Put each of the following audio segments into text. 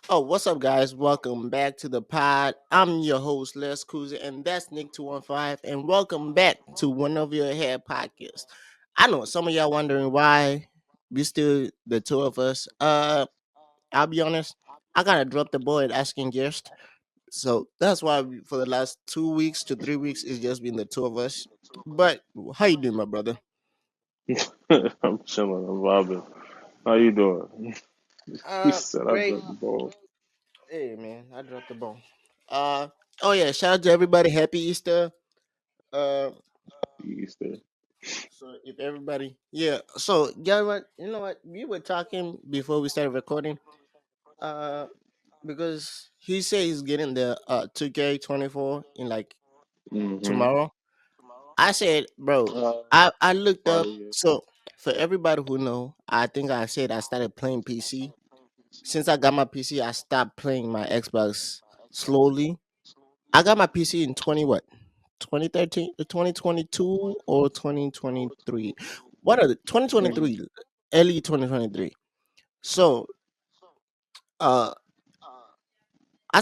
Oh, what's up, guys? Welcome back to the pod. I'm your host, LESKUZZY, and that's Nick215. And welcome back to One of Your Hair podcast. I know some of y'all wondering why we still the two of us. I'll be honest, I gotta drop the ball at asking guests, so that's why for the last 2 weeks to 3 weeks it's just been the two of us. But how you doing, my brother? I'm chilling. I'm vibing. How you doing? He said I Great. dropped the ball. Hey, man, I dropped the ball. Uh, oh yeah, shout out to everybody. Happy Easter. Uh, Easter. so if everybody, yeah. So you know what? We were talking before we started recording. Uh, because he said he's getting the 2K24 in like Mm-hmm. tomorrow. I said, bro, Uh, I looked up. Probably. Yeah. So for everybody who know, I think I said I started playing PC. Since I got my PC, I stopped playing my Xbox slowly. I got my PC in 20 what? 2013, 2022 or 2023. What are the Mm. 2023, early 2023. So, uh I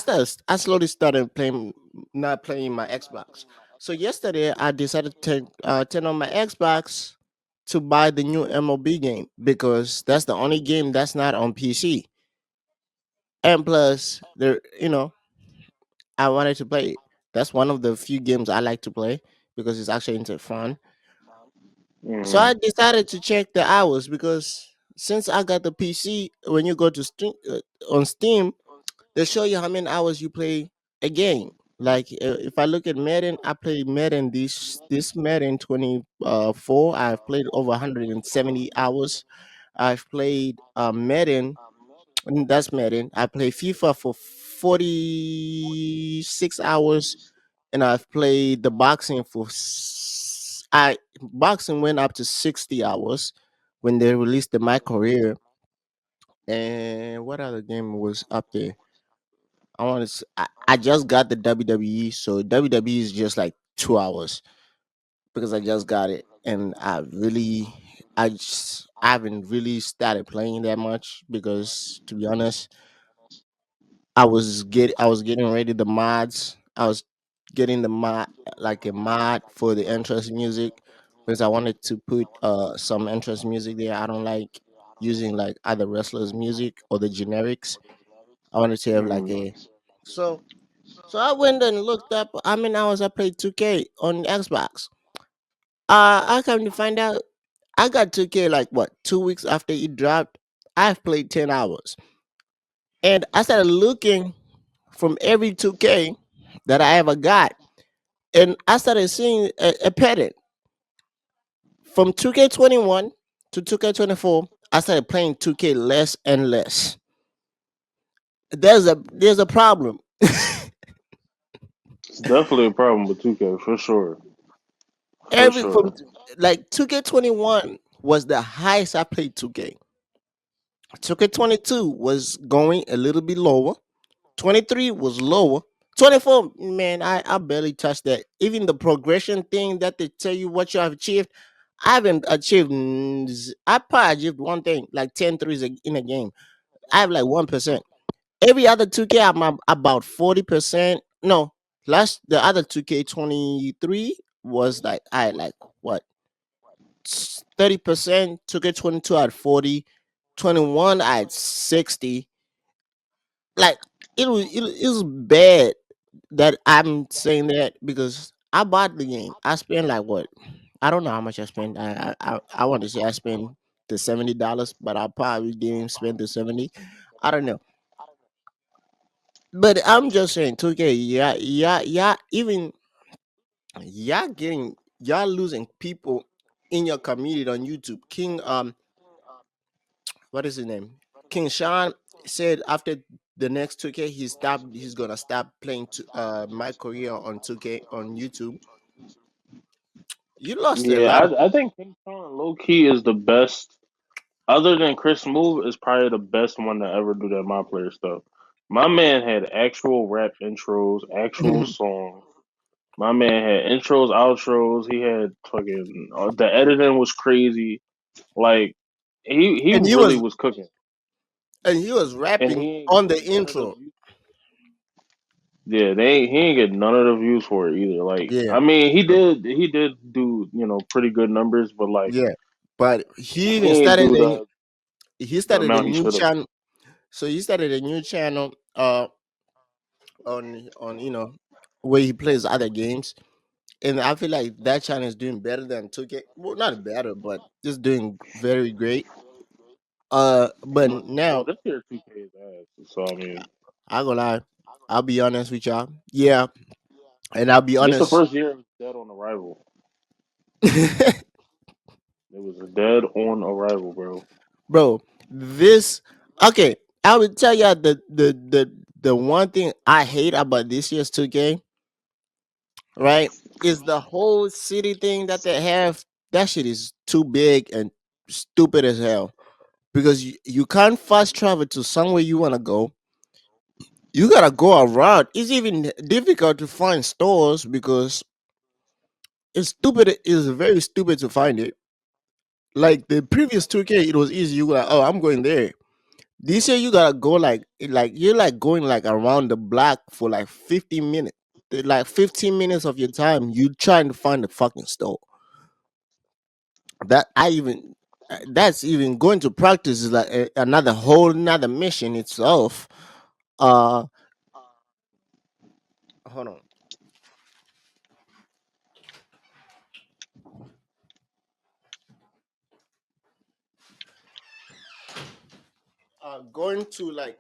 slowly started playing, not playing my Xbox. So yesterday I decided to turn on my Xbox to buy the new MLB game because that's the only game that's not on PC. And plus, I wanted to play it. That's one of the few games I like to play because it's actually into fun. So Mm. I decided to check the hours because since I got the PC, when you go to Steam, on Steam, they show you how many hours you play a game. Like if I look at Madden, I played Madden this Madden 24. I've played over 170 hours. I've played Madden, and that's Madden. I play FIFA for 46 hours, and I've played the boxing for I boxing went up to 60 hours when they released the My Career. And what other game was up there? I just got the WWE, so WWE is just like 2 hours because I just got it, and I haven't really started playing that much because to be honest, I was getting ready the mods. I was getting the mod, like a mod for the entrance music, because I wanted to put some entrance music there. I don't like using like other wrestlers' music or the generics. I wanted to have like Mm. a so so I went and looked up how many hours I played 2K on Xbox. I come to find out I got 2K like what 2 weeks after it dropped. I've played 10 hours, and I started looking from every 2K that I ever got, and I started seeing a pattern from 2K21 to 2K24. I started playing 2K less and less. There's a problem. It's definitely a problem with 2K for sure. For Every from sure. like 2K21 was the highest I played 2K. 2K22 was going a little bit lower. 23 was lower. 24, man, I barely touched that. Even the progression thing that they tell you what you have achieved, I haven't achieved. I probably achieved one thing, like 10 threes in a game. I have like 1%. Every other 2K, I'm about 40%. No, the other 2K23 was like, I had like what, 30%. 2K22 at 40. 21 at 60. Like it was bad that I'm saying that because I bought the game. I spent like what? I don't know how much I spent. I want to say I spent the $70, but I probably didn't spend the 70. I don't know. But I'm just saying 2K, yeah, even y'all losing people in your community on YouTube. King what is his name? King Sean said after the next 2K he's gonna stop playing my career on 2K on YouTube. You lost a Yeah, lot of I think King Kong low key is the best. Other than Chris Move, is probably the best one to ever do that my player stuff. My man had actual rap intros, actual songs. My man had intros, outros. He had fucking the editing was crazy. Like he and really was cooking, he was and rapping he ain't on getting the none of the intro. views. Yeah, he ain't getting none of the views for it either. Like, Yeah, I mean, so, he did do pretty good numbers, but like yeah. But he he even ain't started do he the started a amount he new should have. channel. So he started a new channel on where he plays other games, and I feel like that channel is doing better than 2K. Well, not better, but just doing very great. But Well, now this year 2K is ass. So I mean, I gonna lie, I'll be honest with y'all. Yeah, and I'll be this the honest, first year it was dead on arrival. It was a dead on arrival, bro. bro. This okay. I would tell y'all the one thing I hate about this year's 2K, right, is the whole city thing that they have. That shit is too big and stupid as hell. Because you can't fast travel to somewhere you want to go. You gotta go around. It's even difficult to find stores because it's stupid. It's very stupid to find it. Like the previous 2K, it was easy. You were like, oh, I'm going there. This year, you gotta go like you're like going like around the block for like 50 minutes. Like 15 minutes of your time, you trying to find the fucking store. That I even that's even going to practice is like another whole another mission itself. Uh, hold on. Going to like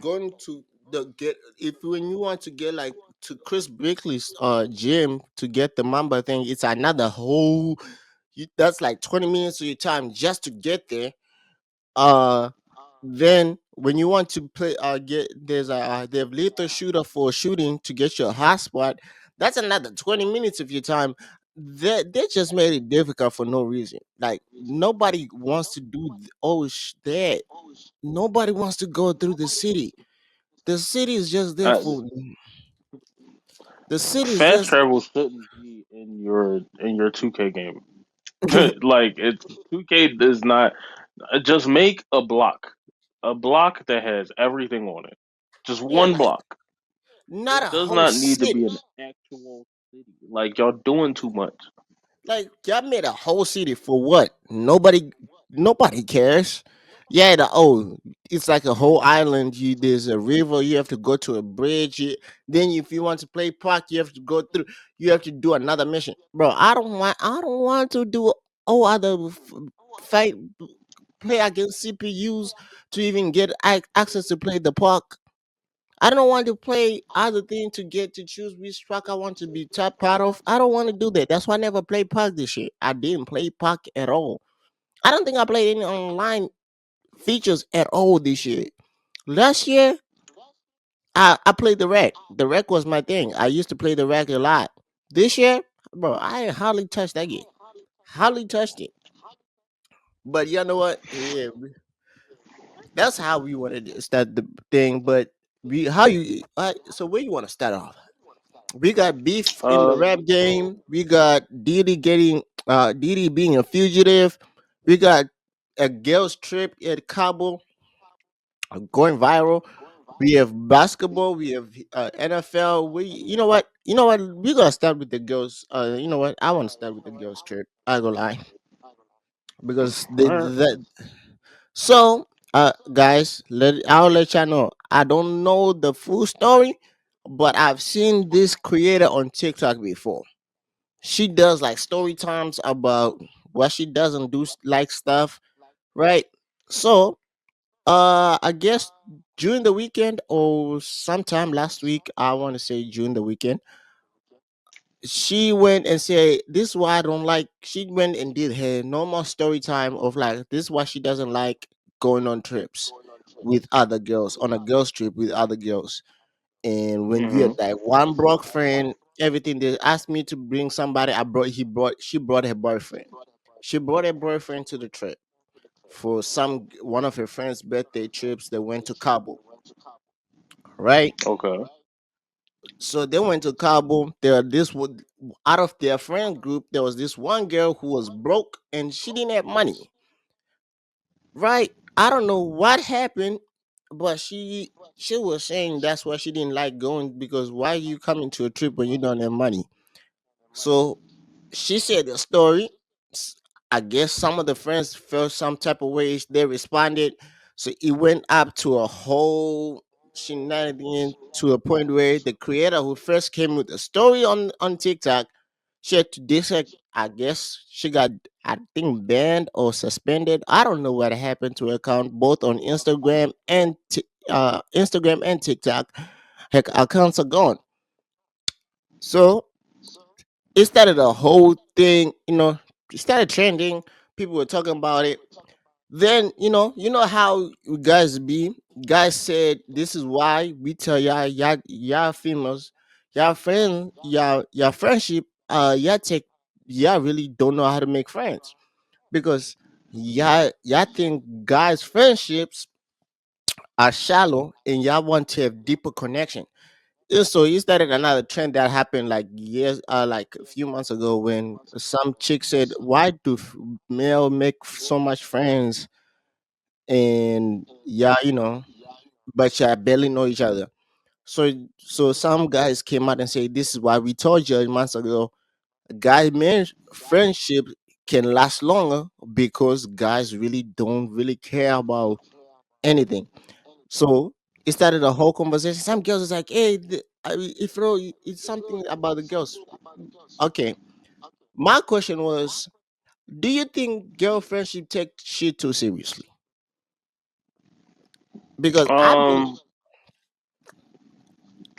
going to the get if when you want to get like to Chris Brickley's gym to get the Mamba thing, it's another whole that's like 20 minutes of your time just to get there. Uh then when you want to play get there's a they have lethal shooter for shooting to get your hotspot, that's another 20 minutes of your time. They just made it difficult for no reason. Like nobody wants to do that. Nobody wants to go through the city. The city is just there Uh, for the city is Fast just travel shouldn't be in your 2K game. Like it's 2K does not just make a block that has everything on it, just yeah, one like block. not a It does whole not need to city. be an actual city. Like y'all doing too much. Like y'all made a whole city for what? Nobody cares. Yeah, it's like a whole island. There's a river. You have to go to a bridge. Then if you want to play park, you have to go through. You have to do another mission, bro. I don't want to do all other fight play against CPUs to even get access to play the park. I don't want to play other thing to get to choose which park I want to be top part of. I don't want to do that. That's why I never played park this year. I didn't play park at all. I don't think I played any online features at all this year. Last year, I played the rec. The rec was my thing. I used to play the rec a lot. This year, bro, I hardly touched that game. Hardly touched it. But you know what? Yeah, that's how we wanted to start the thing. But we how you so where you want to start off? We got beef in the Uh, rap game. We got Diddy being a fugitive. We got a girls trip at Cabo going viral. We have basketball. We have NFL. We you know what? You know what? We're gonna start with the girls. You know what? I want to start with the girls trip. I go lie because all right. so guys, I'll let y'all know. I don't know the full story, but I've seen this creator on TikTok before. She does like story times about what she doesn't do like stuff, right? So I guess during the weekend or sometime last week, I want to say during the weekend, she went and said this is why I don't like. She went and did her normal story time of like this is why she doesn't like going on trips with other girls on a girls trip with other girls. And when you had Mm-hmm. like one broke friend, everything they asked me to bring somebody, she brought her boyfriend. She brought her boyfriend to the trip for one of her friends' birthday trips. They went to Cabo, right? Okay. So they went to Cabo. There this would out of their friend group, there was this one girl who was broke and she didn't have money. right? I don't know what happened, but she was saying that's why she didn't like going because why you coming to a trip when you don't have money? So she said the story. S- I guess some of the friends felt some type of ways. They responded, so it went up to a whole shenanigan to a point where the creator who first came with the story on TikTok, she had to I guess she got, I think, banned or suspended. I don't know what happened to her account, both on Instagram and TikTok. Her accounts are gone. So it started a whole thing, it started trending. People were talking about it. Then, how you guys be. Guys said this is why we tell y'all females, y'all friendship, y'all really don't know how to make friends. Because y'all think guys' friendships are shallow and y'all want to have deeper connection. Yeah, so he started another trend that happened like like a few months ago when some chick said, "Why do male make so much friends and but y'all barely know each other?" So some guys came out and say, "This is why we told you months ago, guy man friendship can last longer because guys really don't really care about anything." So it started a whole conversation. Some girls was like, "Hey, if it's something about the girls." Okay, my question was, do you think girlfriends should take shit too seriously? Because I believe, Um,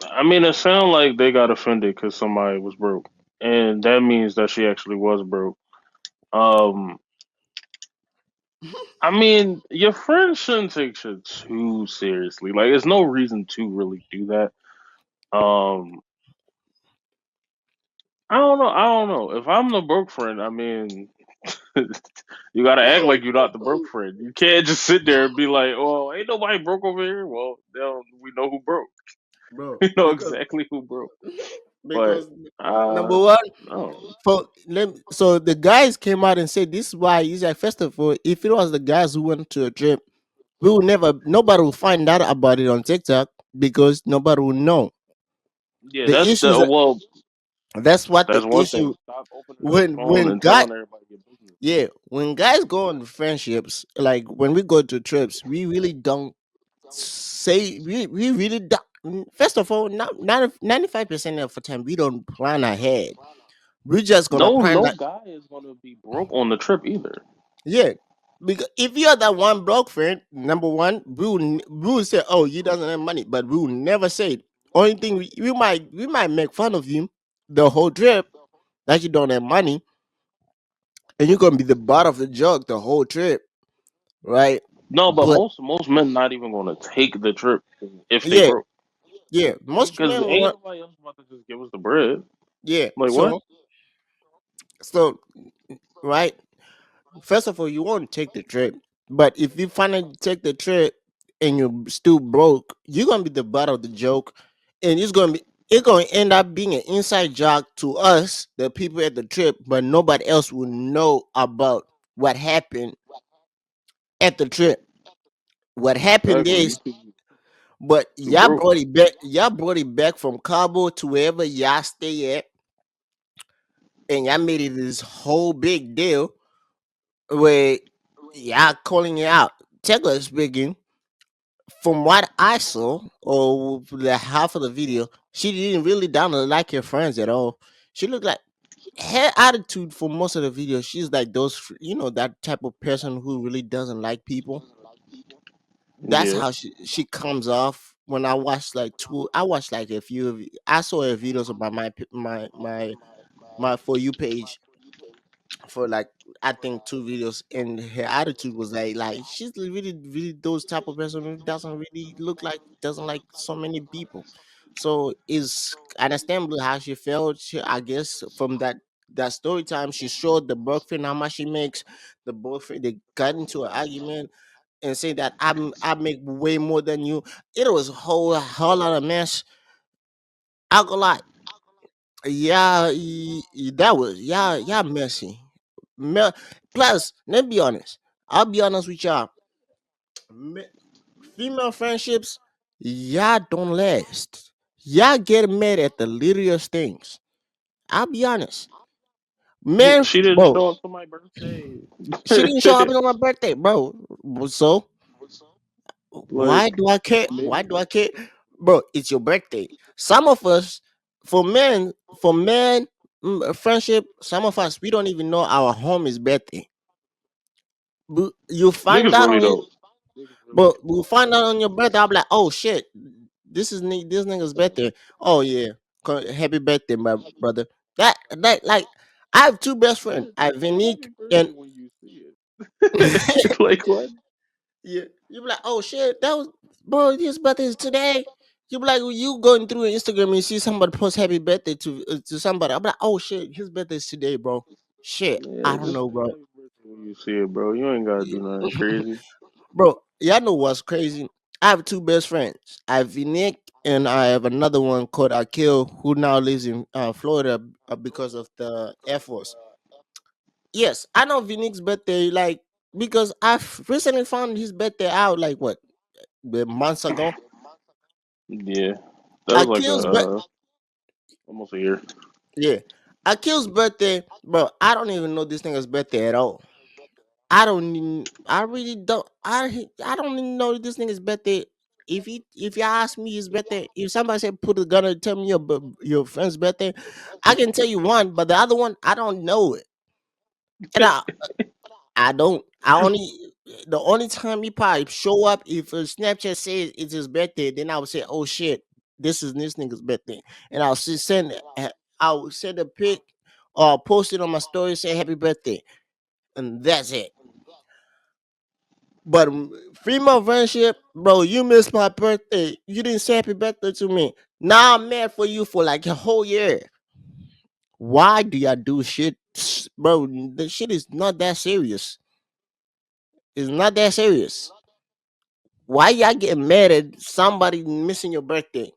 I mean, it sounded like they got offended because somebody was broke, and that means that she actually was broke. Um, I mean, your friends shouldn't take shit too seriously. Like, there's no reason to really do that. Um, I don't know. I don't know. If I'm the broke friend, I mean, you gotta act like you're not the broke friend. You can't just sit there and be like, "Oh, ain't nobody broke over here." Well, now we know who broke. bro, We know because exactly who broke. But because number uh, one, no, so the guys came out and said this is why. He's like, first of all, if it was the guys who went to a trip, nobody will find out about it on TikTok because nobody will know. yeah, The that's issues the well. That's what the That's one thing. issue. Stop opening up your phone When and guy telling everybody your business. Yeah, when guys go on friendships, like when we go to trips, we really don't say we really don't. First of all, 95% of the time we don't plan ahead. We're just gonna No, plan no that. guy is gonna be broke on the trip either. Yeah, because if you're that one broke friend, number one, we will say, "Oh, you doesn't have money," but we will never say it. Only thing we might make fun of you the whole trip that you don't have money, and you're gonna be the butt of the joke the whole trip, right? No, but But most men not even gonna take the trip if they yeah, broke. yeah, Like, most cause men ain't want, nobody else about to just give us the bread. yeah. Like what? So right. First of all, you won't take the trip, but if you finally take the trip and you're still broke, you're gonna be the butt of the joke, and it's gonna end up being an inside joke to us, the people at the trip, but nobody else will know about what happened at the trip. What happened Exactly. is, You but too broke. Y'all brought it back from Cabo to wherever y'all stay at, and y'all made it this whole big deal where y'all calling it out. Technically speaking, from what I saw, or the half of the video, she didn't really down to like her friends at all. She looked like her attitude for most of the video. She's like that type of person who really doesn't like people. That's Yeah. how she comes off. When I watched like a few of, I saw her videos about my For You page for like, I think, two videos, and her attitude was like she's really really those type of person who doesn't really look like, doesn't like so many people. So it's understandable how she felt. I guess from that story time, she showed the boyfriend how much she makes. The boyfriend, they got into an argument and say that I make way more than you. It was a whole lot of mess. I go like, yeah, that was, yeah, messy. Me- Plus, let's be honest. I'll be honest with y'all. Me- Female friendships, y'all don't last. Y'all get mad at the littlest things. I'll be honest. Man, She didn't bro, show up to my birthday. she didn't show up on my birthday, bro. So Like, why do I care? Why man, do I care? Bro, it's your birthday. Some of us, for men, friendship, some of us, we don't even know our homie's birthday. You find niggas out really on it, don't. Niggas really but don't. we find out on your birthday. I'm like, oh shit, this nigga's birthday. Oh yeah, happy birthday, my brother. That like, I have two best friends. I have Vinique Happy and birthday when you see it. Like what? yeah, you be like, oh shit, that was bro. His birthday is today. You be like, you going through Instagram and you see somebody post happy birthday to somebody. I'm like, oh shit, his birthday is today, bro. Shit, Yeah, I don't just know, say bro. happy birthday when you see it, bro. You ain't gotta do nothing crazy. Bro, y'all know what's crazy? I have two best friends. I have Nick and I have another one called Akil who now lives in Florida because of the Air Force. Yes, I know Vinique's birthday, like, because I've recently found his birthday out, like, what, months ago. Yeah, that was like a Akil's but almost a year. yeah, Akil's birthday, bro. I don't even know this nigga's birthday at all. I don't even. I really don't. I don't even know this nigga's birthday. If you ask me his birthday, if somebody said put a gun and tell me your friend's birthday, I can tell you one, but the other one I don't know it, and I don't. I only the only time he probably show up if a Snapchat says it's his birthday, then I would say, oh shit, this nigga's birthday, and I'll send a pic or post it on my story say happy birthday, and that's it. But female friendship, bro, you missed my birthday. You didn't say happy birthday to me. Now I'm mad for you for like a whole year. Why do y'all do shit, bro? The shit is not that serious. It's not that serious. Why y'all getting mad at somebody missing your birthday?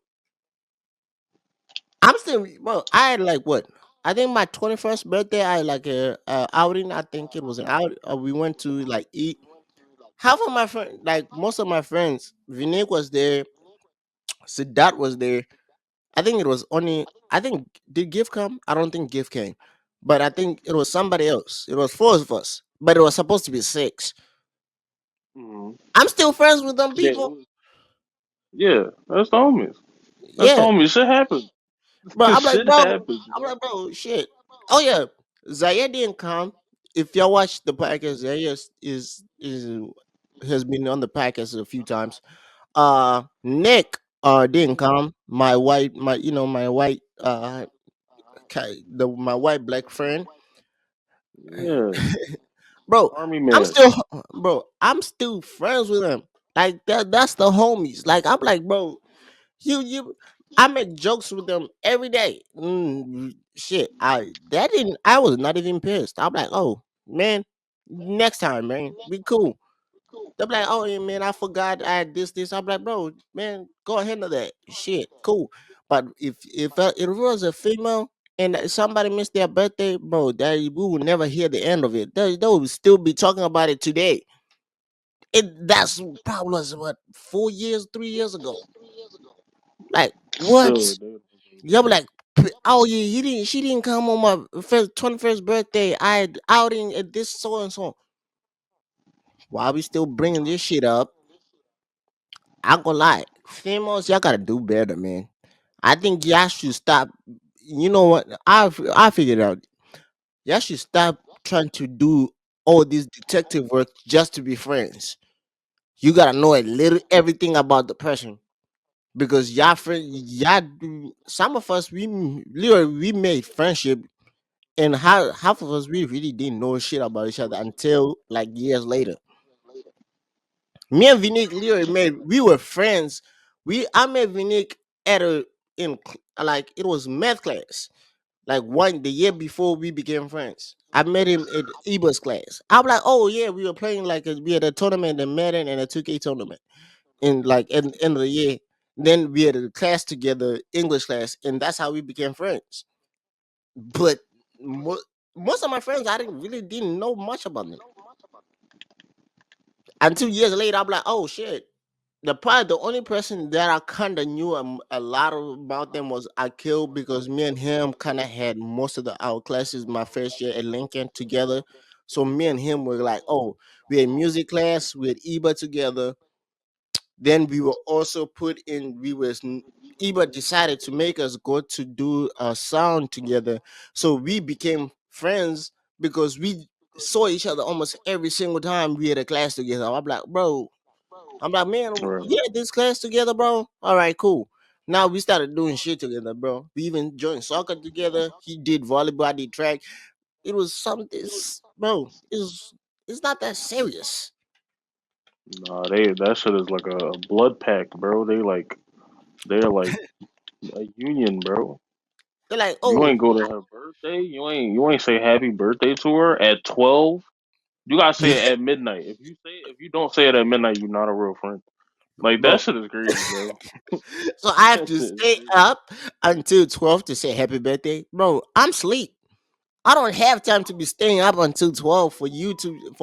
I'm still, bro. I had like what? I think my 21st birthday, I had like a outing. I think it was an out. We went to like eat. Half of my friends, like most of my friends, Vinique was there. Siddharth was there. I think it was only. I think did Gift come? I don't think Gift came, but I think it was somebody else. It was four of us, but it was supposed to be six. Mhm. I'm still friends with them Yeah, people. yeah, that's the homies. That's the Yeah, homies. Shit happens. bro. I'm like, Shit bro. happens, I'm bro. like, bro. Shit. Oh yeah, Zaire didn't come. If y'all watch the podcast, Zaire is has been on the podcast a few times. Nick didn't come. My white, my white my white black friend. Yeah, Bro, army I'm man. still bro, I'm still friends with him. Like that's the homies. Like I'm like, bro, you I make jokes with them every day. Shit. I was not even pissed. I'm like, oh man, next time, man, be cool. They're like, oh yeah, man, I forgot I had this. I'm like, bro, man, go ahead of that. Shit, cool. But if it was a female and somebody missed their birthday, bro, that we will never hear the end of it. They will still be talking about it today. That's probably was what 4 years, 3 years ago. Like Still, what? You'll be like, oh yeah, she didn't come on my 21st birthday. I had outing at this so and so. Why we still bringing this shit up? I ain't gonna lie, females, y'all gotta do better, man. I think y'all should stop. You know what? I figured out. Y'all should stop trying to do all this detective work just to be friends. You gotta know a little everything about the person because y'all friend, some of us literally we made friendship, and half of us we really didn't know shit about each other until like years later. Me and Vinique literally made we were friends. I met Vinique at a like it was math class. Like one the year before we became friends. I met him at Eba's class. I'm like, oh yeah, we were playing we had a tournament in Madden and a 2K tournament in like at the end of the year. Then we had a class together, English class, and that's how we became friends. But mo- most of my friends, I didn't know much about them. And 2 years later, I'm like, oh shit. The only person that I kind of knew a lot about them was Akil, because me and him kind of had most of our classes my first year at Lincoln together. So me and him were like, oh, we had music class, we had Eba together. Then we were also put in. Eba decided to make us go to do a sound together, so we became friends because we saw each other almost every single time we had a class together. I'm like, bro, I'm like, man, Right. we had this class together, bro. All right, cool. Now we started doing shit together, bro. We even joined soccer together. He did volleyball, I did track. It was something, bro. It's not that serious. Nah, they that shit is like a blood pact, bro. They're like a union, bro. They're like, You oh, ain't go to her birthday. You ain't say happy birthday to her at 12. You gotta say it at midnight. If you don't say it at midnight, you're not a real friend. Like that bro. shit is crazy, bro. So I have That to shit is stay crazy. up until 12 to say happy birthday. Bro, I'm sleep. I don't have time to be staying up until 12 for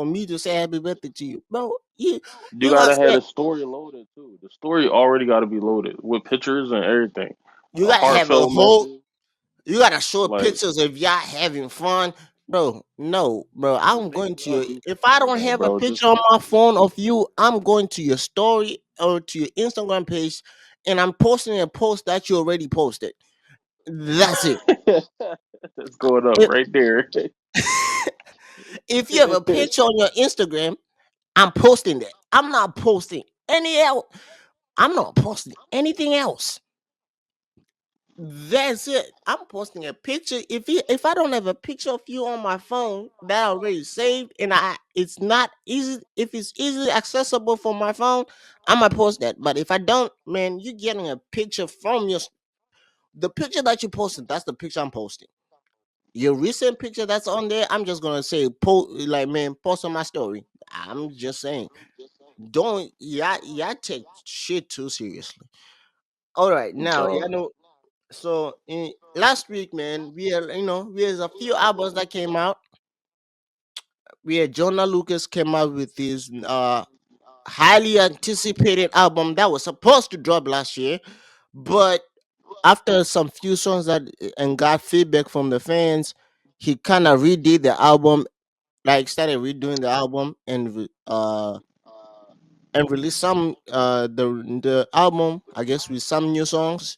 me to say happy birthday to you. Bro, You you gotta gotta have say the story loaded too. The story already gotta be loaded with pictures and everything. you A gotta have a heartfelt whole message. you gotta show Like pictures of y'all having fun. Bro, no, bro. the I'm going niggas to gotta your do if something I like don't that, have a bro. picture Just on my phone of you, I'm going to your story or to your Instagram page and I'm posting a post that you already posted. That's it. it's going up right there. If you have a picture on your Instagram, I'm posting that. I'm not posting any else. I'm not posting anything else. That's it. I'm posting a picture. If I don't have a picture of you on my phone that I already saved and I it's not easy if it's easily accessible for my phone, I might post that. But if I don't, man, you're getting a picture from the picture that you posted. That's the picture I'm posting. Your recent picture that's on there, I'm just gonna say like man, post on my story. I'm just saying. Don't yeah take shit too seriously. All right, now Bro. so last week, man, we had a few albums that came out. We had Jonah Lucas came out with his highly anticipated album that was supposed to drop last year, but after some few songs that and got feedback from the fans, he kind of redid the album, like started redoing the album and release some the album, I guess, with some new songs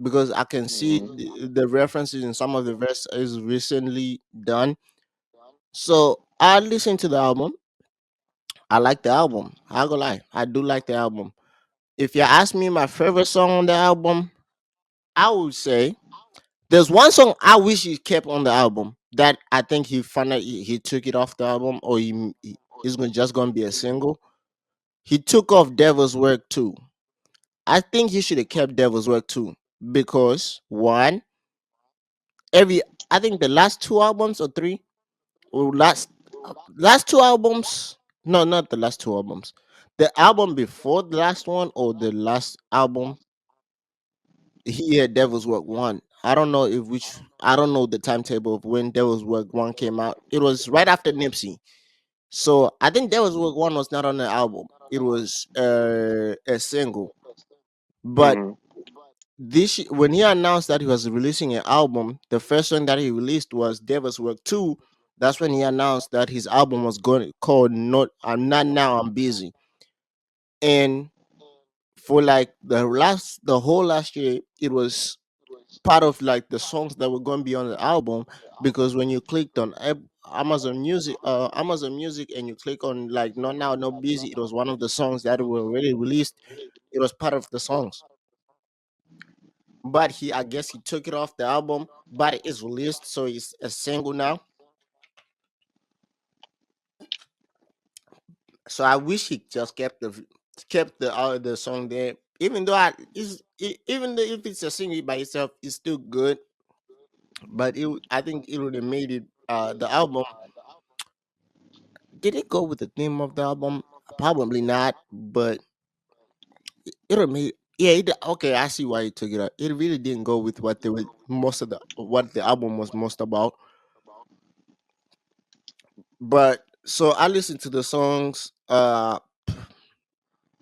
because I can see Mhm. the references in some of the verse is recently done. So I listened to the album. I like the album. I go lie, I do like the album. If you ask me my favorite song on the album, I would say there's one song I wish he kept on the album that I think he took it off the album or he is going just gonna be a single. He took off Devil's Work too. I think you should have kept Devil's Work too because one, every I think the last two albums or three or last two albums, no, not the last two albums, the album before the last one or the last album, he had Devil's Work one. I don't know the timetable of when Devil's Work one came out. It was right after Nipsey, so I think Devil's Work one was not on the album. It was a single, but Mhm. when he announced that he was releasing an album, the first song that he released was Devil's Work 2. That's when he announced that his album was going called Not I'm Not Now I'm Busy. And for like the whole last year, it was part of like the songs that were going to be on the album because when you clicked on Amazon Music and you click on like Not Now Not Busy, it was one of the songs that were already released. It was part of the songs. But I guess he took it off the album, but it is released, so it's a single now. So I wish he just kept the song there, even though even though if it's a single by itself, it's still good. But I think it would have made it the album. Did it go with the theme of the album? Probably not, but it would have made. Yeah, okay. I see why he took it out. It really didn't go with what the album was most about. But so I listened to the songs.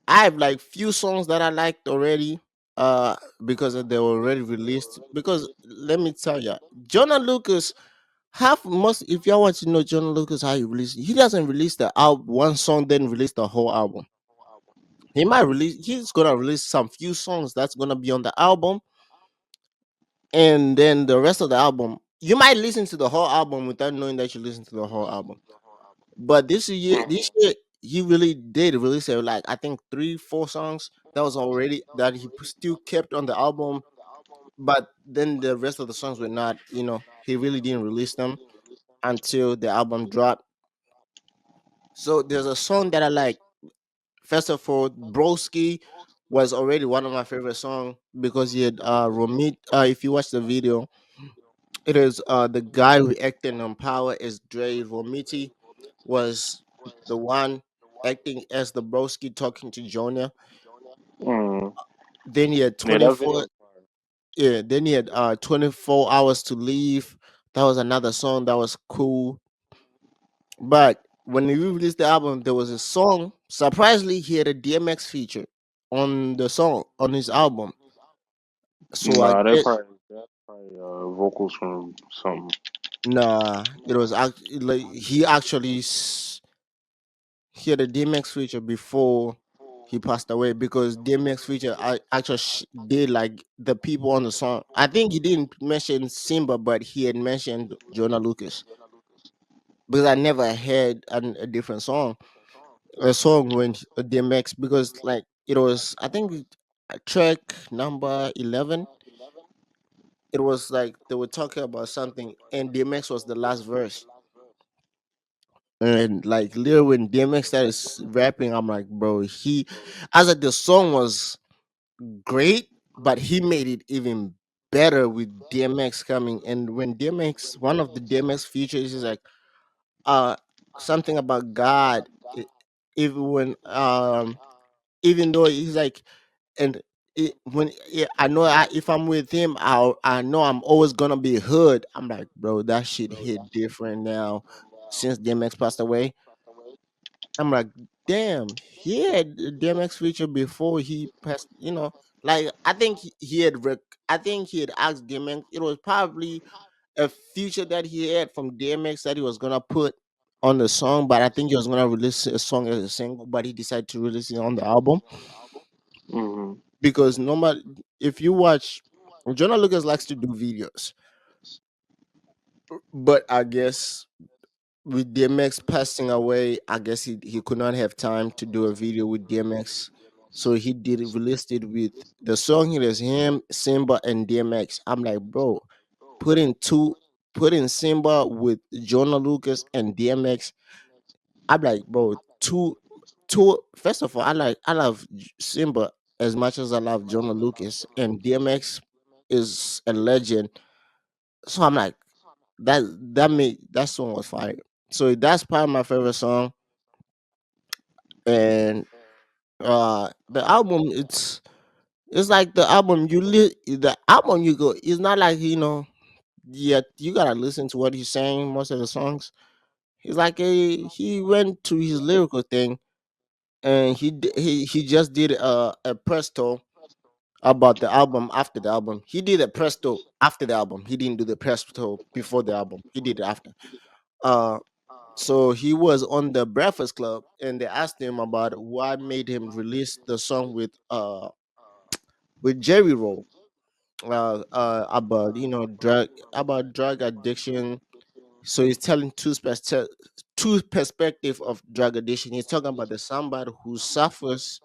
I have like few songs that I liked already, because they were already released. Because let me tell you, Jonah Lucas, half most if y'all want to know Jonah Lucas how he release, he doesn't release the album one song then release the whole album. He might release, he's gonna release some few songs that's gonna be on the album, and then the rest of the album you might listen to the whole album without knowing that you listen to the whole album. But this Mm-hmm. year he really did release like I think 3 4 songs that was already that still kept on the album, but then the rest of the songs were not. He really didn't release them until the album dropped. So there's a song that I like. First of all, Broski was already one of my favorite songs because he had Romit. If you watch the video, it is the guy who acted on Power is Dre. Romiti was the one acting as the Broski talking to Jonah. Mm. Then he had Yeah, that 24. video. Fire. Yeah, then he had 24 hours to leave. That was another song that was cool. But when he released the album, there was a song. Surprisingly, he had a DMX feature on the song on his album. So I Nah, they get probably that's probably vocals from something. nah. It was actually like he actually he had a DMX feature before he passed away because DMX feature I actually did like the people on the song. I think he didn't mention Simba, but he had mentioned Jonah Lucas because I never heard a different song, a song when DMX, because like it was I think track number 11. It was like they were talking about something and DMX was the last verse. And like literally when DMX started rapping, I'm like, bro, I was like the song was great, but he made it even better with DMX coming. And when DMX, one of the DMX features is like uh something about God. Even when even though he's like and when I know if I'm with him, I know I'm always gonna be hood. I'm like, bro, that shit hit different now since DMX passed away. I'm like, damn, he had a DMX feature before he passed. Like I think he had asked DMX. It was probably a feature that he had from DMX that he was gonna put on the song, but I think he was gonna release a song as a single, but he decided to release it on the album Mm-hmm. because normal. If you watch, Jonah Lucas likes to do videos, but I guess with DMX passing away, I guess he could not have time to do a video with DMX. So he did released it with the song. It is him, Simba, and DMX. I'm like, bro, putting two, putting Simba with Jonah Lucas and DMX. I'm like, bro, two. First of all, I love Simba as much as I love Jonah Lucas, and DMX is a legend. So I'm like, that song was fire. So that's probably my favorite song. And the album, it's like the album you go. It's not like yeah, you gotta listen to what he's saying. Most of the songs, he's like he went to his lyrical thing, and he just did a press tour about the album after the album. He did a press tour after the album. He didn't do the press tour before the album. He did it after. Uh, so he was on the Breakfast Club, and they asked him about what made him release the song with Jerry Roll, about drug addiction. So he's telling two perspective of drug addiction. He's talking about the somebody who suffers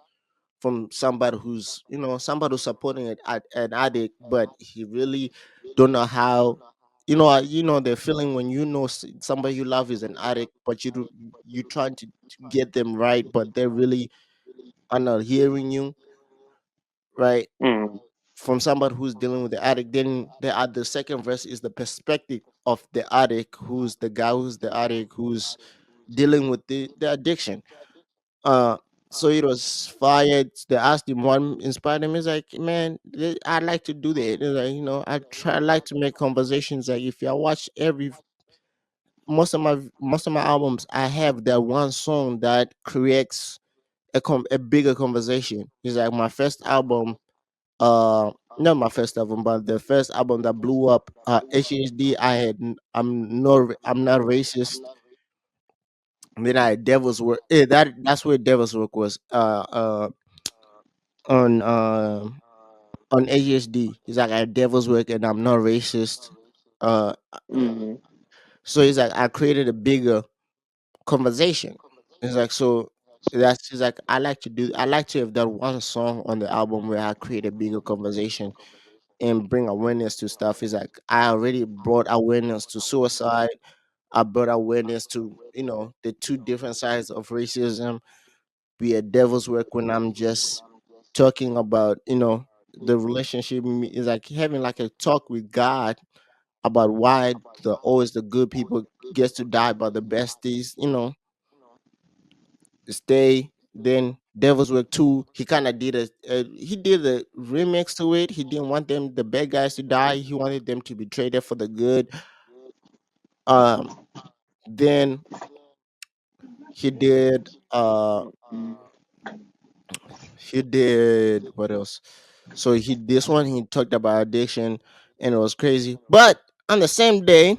from somebody who's somebody who's supporting an addict, but he really don't know how. The feeling when somebody you love is an addict, but you trying to get them right, but they're really are not hearing you right. Mm. From somebody who's dealing with the addict, then the second verse is the perspective of the addict, who's the guy who's the addict, who's dealing with the addiction. Uh, so it was fired. They asked him what inspired him. He's like, man, I like to do that. He's like, I like to make conversations. Like if I watch most of my albums, I have that one song that creates a bigger conversation. It's like my first album, not my first album, but the first album that blew up, HHD. I'm not racist. And then I had Devil's Work. That's where Devil's Work was. On on HHD. He's like, I had Devil's Work and I'm not racist. Uh, Hmm. so he's like, I created a bigger conversation. It's like, so that's he's like, I like to have that one song on the album where I create a bigger conversation and bring awareness to stuff. Is like, I already brought awareness to suicide. I brought awareness to, the two different sides of racism. Be a devil's work when I'm just talking about, the relationship is like having like a talk with God about why always the good people gets to die, but the besties, stay. Then Devil's Work 2, he kind of did a remix to it. He didn't want the bad guys to die. He wanted them to be traded for the good. Um, then he did he did what else? So this one he talked about addiction and it was crazy. But on the same day,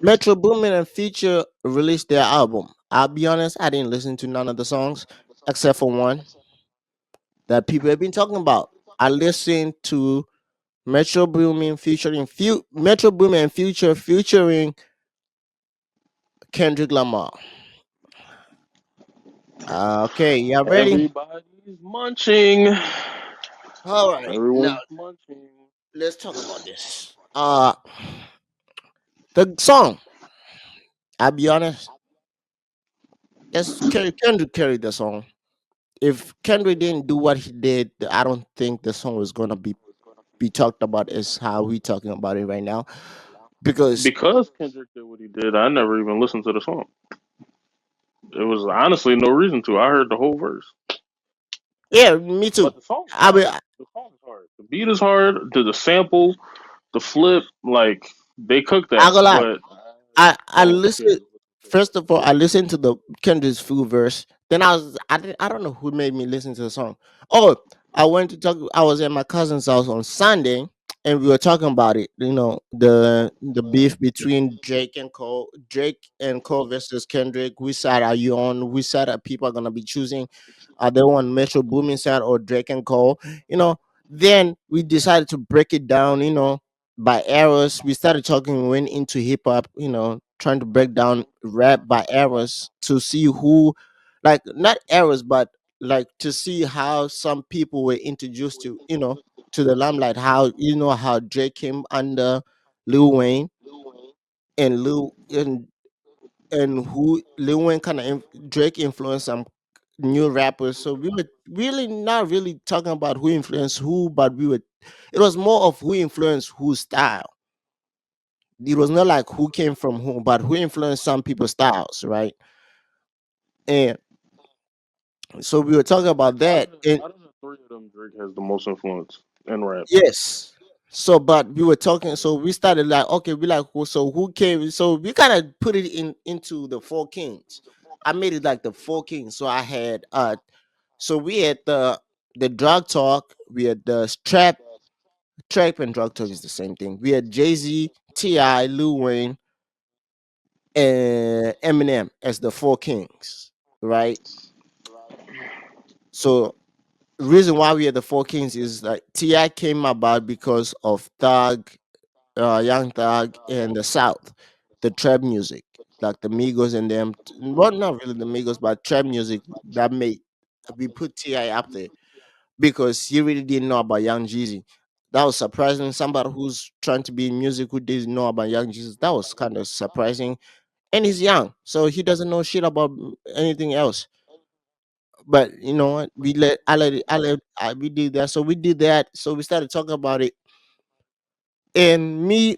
Metro Boomin and Future released their album. I'll be honest, I didn't listen to none of the songs except for one that people have been talking about. I listened to Metro Boomin and Future featuring Kendrick Lamar. Okay, y'all ready? Everybody's munching. All right, now Everyone's munching. let's talk about this. The song. I'll be honest. Kendrick carried the song. If Kendrick didn't do what he did, I don't think the song was gonna be talked about as how we talking about it right now. Because Because Kendrick did what he did, I never even listened to the song. It was honestly no reason to. I heard the whole verse. yeah, me too. But the song's I hard. mean, The song is hard. The beat is hard. The sample, the flip, like they cooked I that. gonna lie. But I I don't care listened. to listen to it. First of all, I listened to the Kendrick's full verse. Then I don't know who made me listen to the song. Oh, I went to talk. I was at my cousin's house on Sunday, and we were talking about it. The beef between Drake and Cole versus Kendrick. Which side are you on? Which side are people are gonna be choosing? Are they on Metro Boomin side or Drake and Cole? You know. Then we decided to break it down. By eras. We started talking, we went into hip hop, trying to break down rap by eras to see who, like, not eras, but like to see how some people were introduced to the limelight. How Drake came under Lil Wayne and who Lil Wayne Drake influenced some new rappers. So we were really not really talking about who influenced who, but it was more of who influenced whose style. It was not like who came from who, but who influenced some people's styles, right? And so we were talking about that. And Out of the three of them, Drake has the most influence in rap. yes, so but we were talking. So we started like, okay, we like, so who came? So we kind of put it into the four kings. I made it like the four kings. So I had so we had the drug talk. We had the trap and drug talk is the same thing. We had Jay-Z, Ti, Lil Wayne, and Eminem as the four kings, right? So reason why we are the four kings is like Ti came about because of Young Thug, and the South, the trap music, like the Migos and them. Well, not really the Migos, but trap music that made we put Ti up there because he really didn't know about Young Jeezy. That was surprising. Somebody who's trying to be in music who didn't know about Young Jesus. That was kind of surprising. And he's young, so he doesn't know shit about anything else. But you know what? We did that. So we did that. So we started talking about it. And me,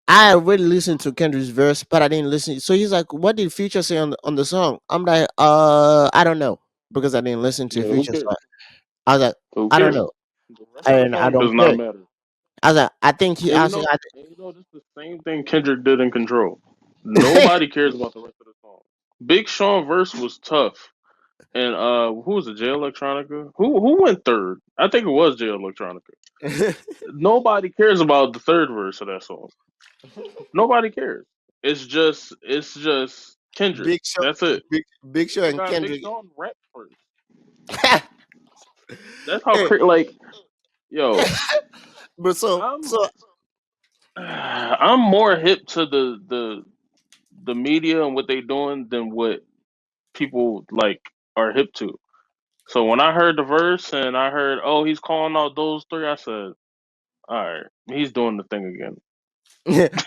I already listened to Kendrick's verse, but I didn't listen. So he's like, "What did Future say on the song?" I'm like, I don't know because I didn't listen to Yeah, who Future. So cares? I was like, Who I don't cares? know, The rest of the and I song does don't not care. matter. I was like, I think he. And I you was know, like, this is the same thing Kendrick did in Control. Nobody cares about the rest of the song. Big Sean verse was tough. And who was it? Jay Electronica. Who went third? I think it was Jay Electronica. Nobody cares about the third verse of that song. Nobody cares. It's just Kendrick. Big Show, That's it. Big Show Your and guy Big Kendrick. Sean rap first. That's how Hey, like yo. but I'm I'm more hip to the media and what they doing than what people like are hip to. So when I heard the verse and I heard, oh, he's calling out those three, I said, all right, he's doing the thing again.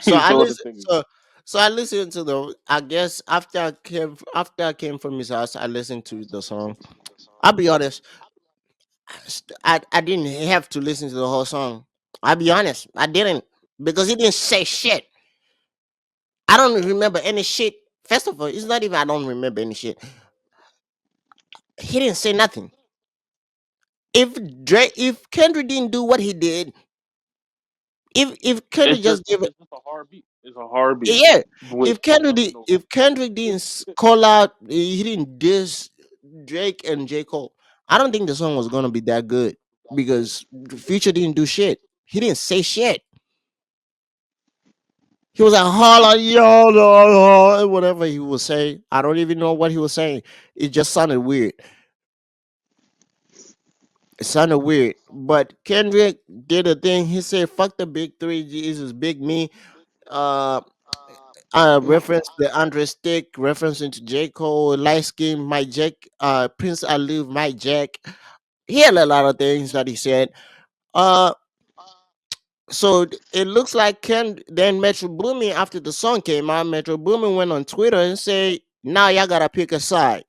so He's I doing the listen. thing again. So I listened to the. I guess after I came from his house, I listened to the song. I'll be honest. I didn't have to listen to the whole song. I'll be honest. I didn't because he didn't say shit. I don't remember any shit. First of all, it's not even I don't remember any shit. He didn't say nothing. If Kendrick didn't do what he did, if Kendrick just gave it, It's just a hard beat. It's a hard beat yeah. with nothing over If Kendrick didn't call out, he didn't diss Drake and J Cole. I don't think the song was gonna be that good because Future didn't do shit. He didn't say shit. He was like holla yo, whatever he was saying. I don't even know what he was saying. It just sounded weird. It sounded weird. But Kendrick did a thing. He said, "Fuck the big three, Jesus, big me." Uh, reference the Andre Stick, reference into J Cole, light skin, Mike Jack, Prince I live, Mike Jack. He had a lot of things that he said. Uh, so it looks like Ken then Metro Boomin after the song came out, Metro Boomin went on Twitter and say, "Now y'all gotta pick a side."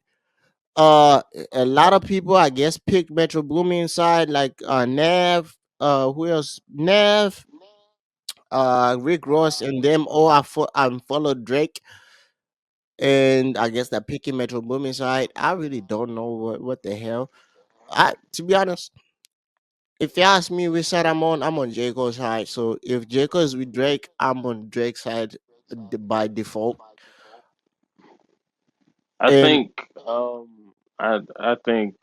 Uh, a lot of people, I guess, picked Metro Boomin side, like Nav. Who else? Nav, Rick Ross, and them all. I followed Drake, and I guess they're picking Metro Boomin side. I really don't know what the hell. To be honest, if you ask me which side I'm on J Cole's side. So if J Cole is with Drake, I'm on Drake's side by default. I And think I think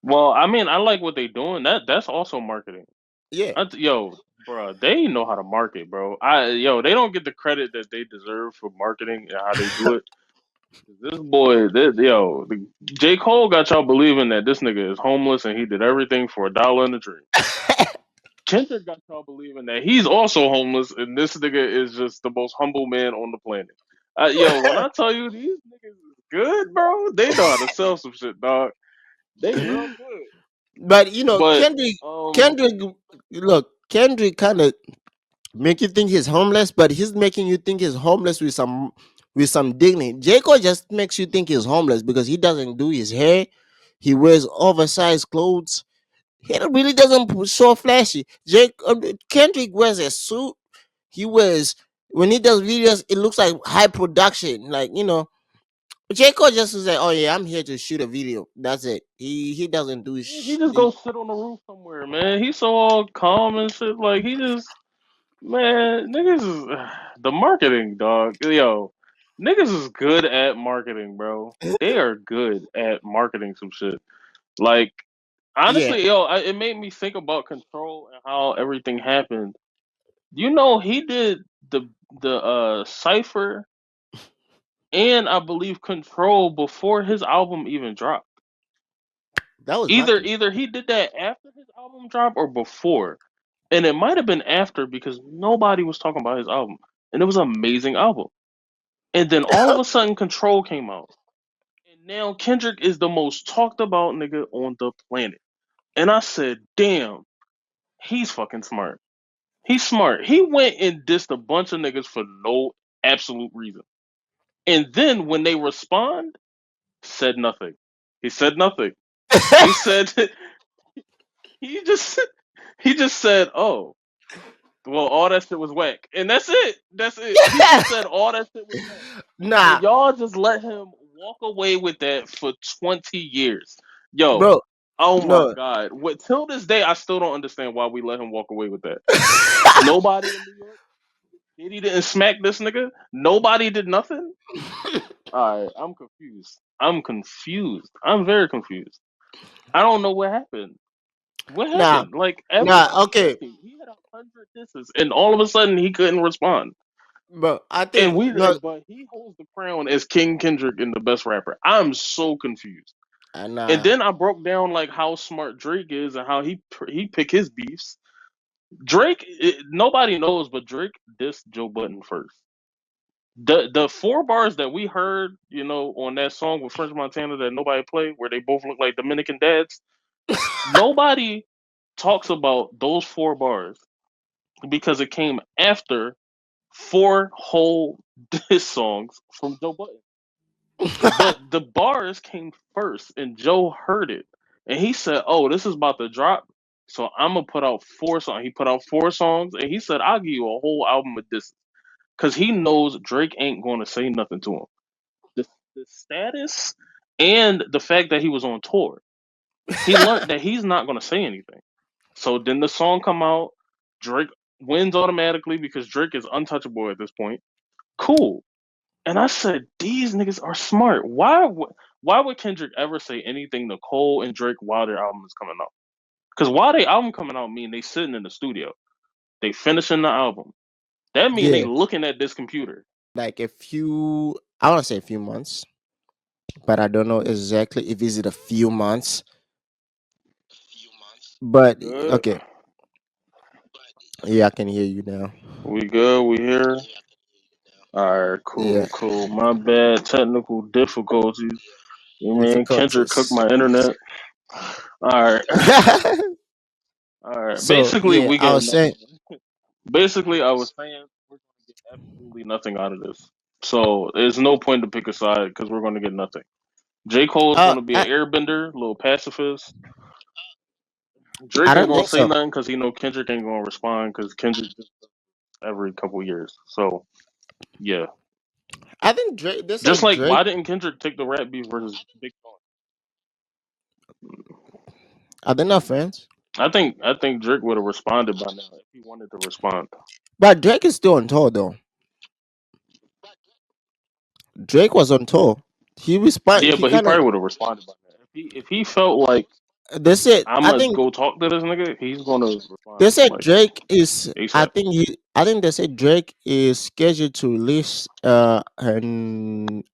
well, I mean, I like what they doing. That's also marketing. yeah, Yo, bro, they know how to market, bro. They don't get the credit that they deserve for marketing and how they do it. J. Cole got y'all believing that this nigga is homeless and he did everything for $1 in a dream. Kendrick got y'all believing that he's also homeless and this nigga is just the most humble man on the planet. When I tell you these niggas is good, bro, they know how to sell some shit, dog. They real good. but But Kendrick, look, Kendrick kind of make you think he's homeless, but he's making you think he's homeless with some dignity. J. Cole just makes you think he's homeless because he doesn't do his hair. He wears oversized clothes. He really doesn't so flashy. Kendrick wears a suit. He wears when he does videos, it looks like high production. Like J. Cole just is like, oh yeah, I'm here to shoot a video. That's it. He doesn't do he just go sit on the roof somewhere, man. He's so all calm and shit. Like he just man, niggas is the marketing, dog. Yo, niggas is good at marketing, bro. They are good at marketing some shit. Like yeah. honestly, it made me think about Control and how everything happened. He did the cipher and I believe Control before his album even dropped. That was marketing. Either he did that after his album dropped or before. And it might have been after because nobody was talking about his album. And it was an amazing album. And then all of a sudden Control came out. And now Kendrick is the most talked about nigga on the planet. And I said, damn, he's fucking smart. He's smart. He went and dissed a bunch of niggas for no absolute reason. And then when they respond, said nothing. He said nothing. He said he just he just said, "Oh, well, all that shit was whack," and that's it. That's it. He just said all that shit was whack, and Nah, y'all just let him walk away with that for 20 years. Yo, bro. oh my No. god. What till this day I still don't understand why we let him walk away with that. Nobody in New York. Diddy didn't smack this nigga. Nobody did nothing. All right, I'm confused. I'm confused. I'm very confused. I don't know what happened. What Nah, happened? Like nah. everybody Okay, talking. He had 100 disses, and all of a sudden he couldn't respond. but I And think no. but he holds the crown as King Kendrick and the best rapper. I'm so confused. And Nah. then I broke down like how smart Drake is and how he pick his beefs. Nobody knows, but Drake dissed Joe Budden first. The four bars that we heard, on that song with French Montana that nobody played, where they both look like Dominican dads, nobody talks about those four bars because it came after four whole diss songs from Joe Budden. But the bars came first, and Joe heard it, and he said, "Oh, this is about to drop, so I'm gonna put out four songs." He put out four songs, and he said, "I'll give you a whole album of this," because he knows Drake ain't going to say nothing to him. The, the status and the fact that he was on tour, he learned that he's not going to say anything. So then the song come out, Drake wins automatically because Drake is untouchable at this point. Cool. And I said, these niggas are smart. Why would Kendrick ever say anything to Cole and Drake while their album is coming out? Because while their album coming out mean they sitting in the studio. They finishing the album. That mean they Yeah, looking at this computer. like a few. I want to say a few months, but I don't know exactly if is it a few months. We But good? okay, yeah, I can hear you now. We good? We here? Alright, Yeah, cool, cool. My bad. Technical difficulties. You mean Kendrick cooked difficulties. my internet? Alright. Alright. So Basically yeah, we I get was saying. nothing. Basically I was saying we're gonna get absolutely nothing out of this. So there's no point to pick a side because we're gonna get nothing. J. Cole is gonna be an airbender, a little pacifist. I Drake ain't don't gonna think say so. nothing because he know Kendrick ain't gonna respond because Kendrick just every couple years. So yeah. I think Drake. They Just said like Drake. why didn't Kendrick take the rap beef versus Big Sean? Are they not friends? I think Drake would have responded by now if he wanted to respond. But Drake is still on tour though. Drake was on tour. He respond. Yeah, He but he kind of. probably would have responded by now. If he felt like They said. I I'ma think go talk to this nigga, he's gonna they respond said like Drake is. I ASAP. think he. I think they said Drake is scheduled to release. And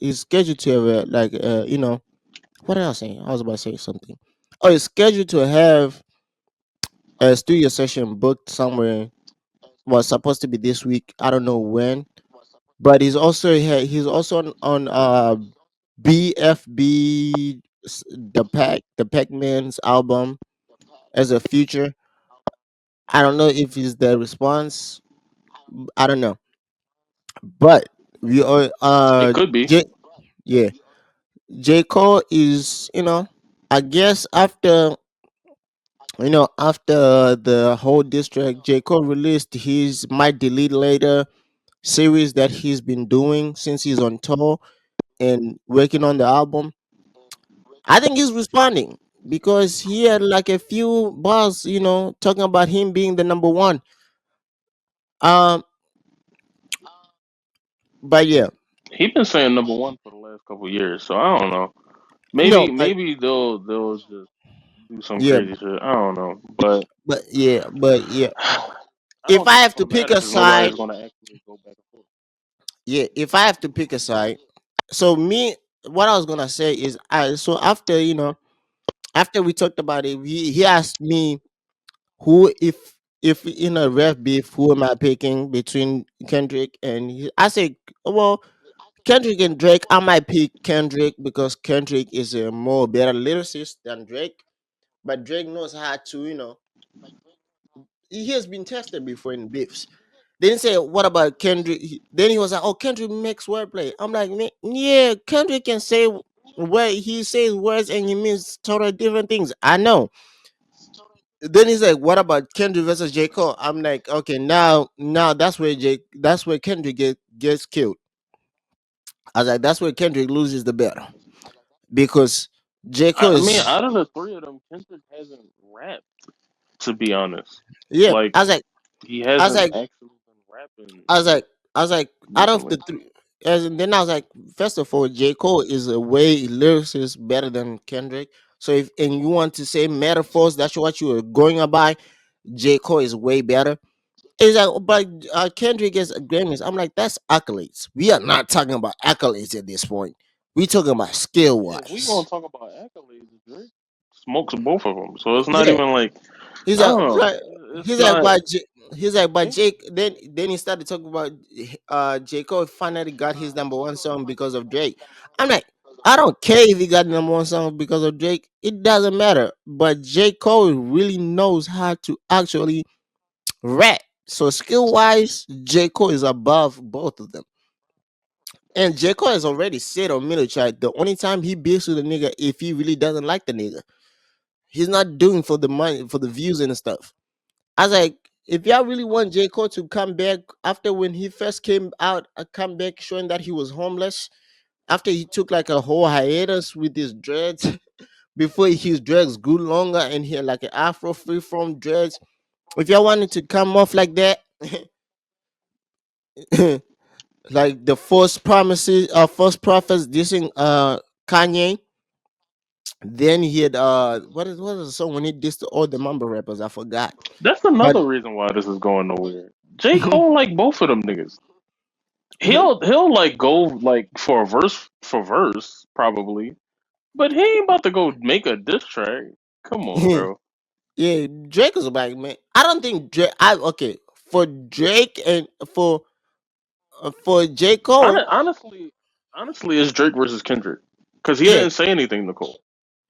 is scheduled to have what did I say? I was about to say something. Oh, he's scheduled to have a studio session booked somewhere. Was supposed to be this week. I don't know when, but he's also on BFB the Pac Man's album as a feature. I don't know if it's the response. I don't know, but we are It could be. Yeah, J Cole is I guess after the whole district, J Cole released his Might Delete Later series that he's been doing since he's on tour and working on the album. I think he's responding because he had like a few bars, talking about him being the number one. Um, but yeah, He been saying number one for the last couple of years, so I don't know. no, Maybe they'll just do some yeah, crazy shit. I don't know, but but yeah. I If don't I think it's have to gonna pick matter a because side, nobody's gonna actually go back and forth. yeah, if I have to pick a side, so me, what I was gonna say is, so after we talked about it, he asked me who if in a ref beef, who am I picking between Kendrick and I say, well, Kendrick and Drake, I might pick Kendrick because Kendrick is a more better lyricist than Drake. But Drake knows how to, he has been tested before in beefs. They didn't say, what about Kendrick? Then he was like, oh, Kendrick makes wordplay. I'm like, "Man, yeah, Kendrick can say where he says words and he means totally different things. I know. Then he's like, what about Kendrick versus J. Cole? I'm like, okay, now that's where Kendrick gets killed. I was like, that's where Kendrick loses the battle because J. Cole I mean, is out of the three of them, Kendrick hasn't rapped. To be honest, yeah. like I was like, he I was hasn't like, actually been rapping I was like, I was like, out of recently. the three, as and then I was like, first of all, J Cole is a way lyricist better than Kendrick. So if and you want to say metaphors, that's what you were going by. J Cole is way better. It's like, but Kendrick gets Grammys. I'm like, that's accolades. We are not talking about accolades at this point. We talking about skill Yeah, if we gonna wise. talk about accolades, Drake smokes both of them. So it's not Yeah, even like he's I like, don't know. right. It's He's like, not. he's like, but Ain't, Jake. Then he started talking about J Cole finally got his number one song because of Drake. I'm like, I don't care if he got number one song because of Drake. It doesn't matter. But J Cole really knows how to actually rap. So skill wise, J Cole is above both of them. And J Cole has already said on Middle Chat the only time he beefs with a nigga if he really doesn't like the nigga. He's not doing for the money for the views and stuff. I was like, if y'all really want J. Cole to come back after when he first came out, a comeback showing that he was homeless, after he took like a whole hiatus with his dreads, before his dreads grew longer and he had like an afro free from dreads. If y'all wanted to come off like that, like the false promises, false prophets dissing Kanye, then he had what is the song when he dissed all the mumble rappers? I forgot. that's But another reason why this is going nowhere. J Cole like both of them niggas. He'll like go like for verse probably, but he ain't about to go make a diss track. Come on, bro. yeah, Drake is a black man. I don't think Drake. I okay for Drake and for J Cole. Honestly, it's Drake versus Kendrick because he Yeah, didn't say anything to Cole.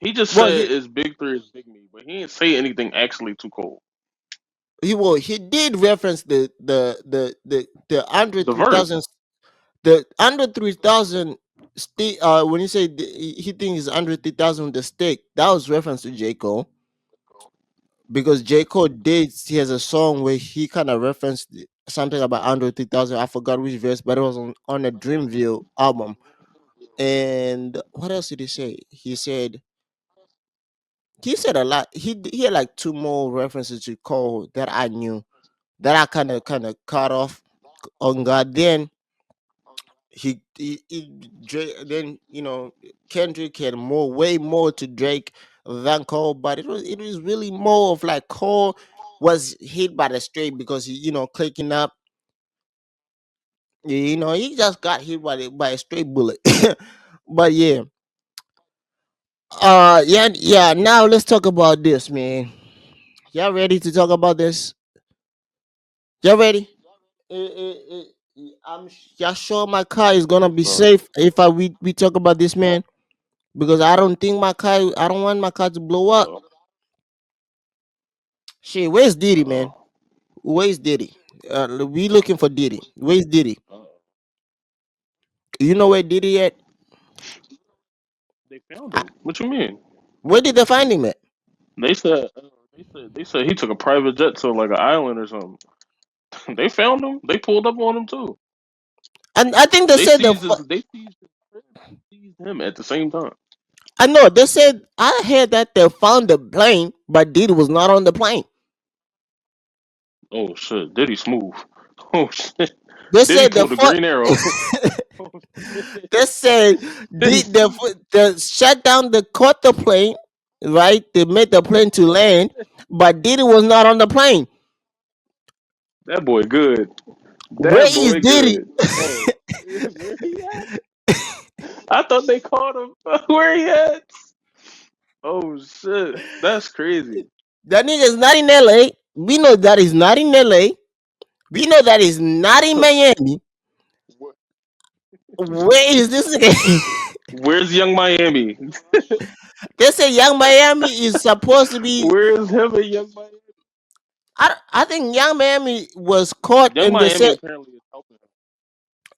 He just well said it's Big Three, it's Big Me, but he didn't say anything actually to Cole. he did reference the under The three verse. thousand the under 3,000 stick. When you say he thinks it's under 3,000 the stick, that was reference to J Cole because J Cole did he has a song where he kind of referenced something about under 3,000. I forgot which verse, but it was on a Dreamville album. And what else did he say? He said a lot. He had like two more references to Cole that I knew that I kind of cut off on God. Then Drake, then Kendrick had way more to Drake than Cole, but it was really more of like Cole was hit by the straight because he clicking up. He just got hit by a straight bullet. But yeah, yeah. Now let's talk about this, man. Y'all ready to talk about this? Y'all ready? Y'all sure my car is gonna be So, safe if we talk about this, man? Because I don't want my car to blow up. uh, Shit, where's Diddy, uh, man? Where's Diddy? We looking for Diddy. Where's Diddy? uh, You know where Diddy at? they found I, him. What you mean? where did they find him at? They said he took a private jet to like an island or something. They found him. They pulled up on him too. And I think they said They seized his crib and seized him at the same time. I know they said I heard that they found the plane, but Diddy was not on the plane. Oh shit, Diddy smooth. Oh shit, They Diddy said the pulled the green arrow. Oh shit, they said Diddy the shut down the caught the plane, right? They made the plane to land, but Diddy was not on the plane. that boy good. Where That is boy Diddy? good. Oh, where he at? I thought they caught him. Where he at? Oh shit, that's crazy. That nigga is not in LA. We know that is not in LA. We know that is not in Miami. Where is this nigga? Where's Young Miami? They say Young Miami is supposed to be. Where's him and Young Miami? I think Young Miami was caught Young and they Miami said apparently is helping him.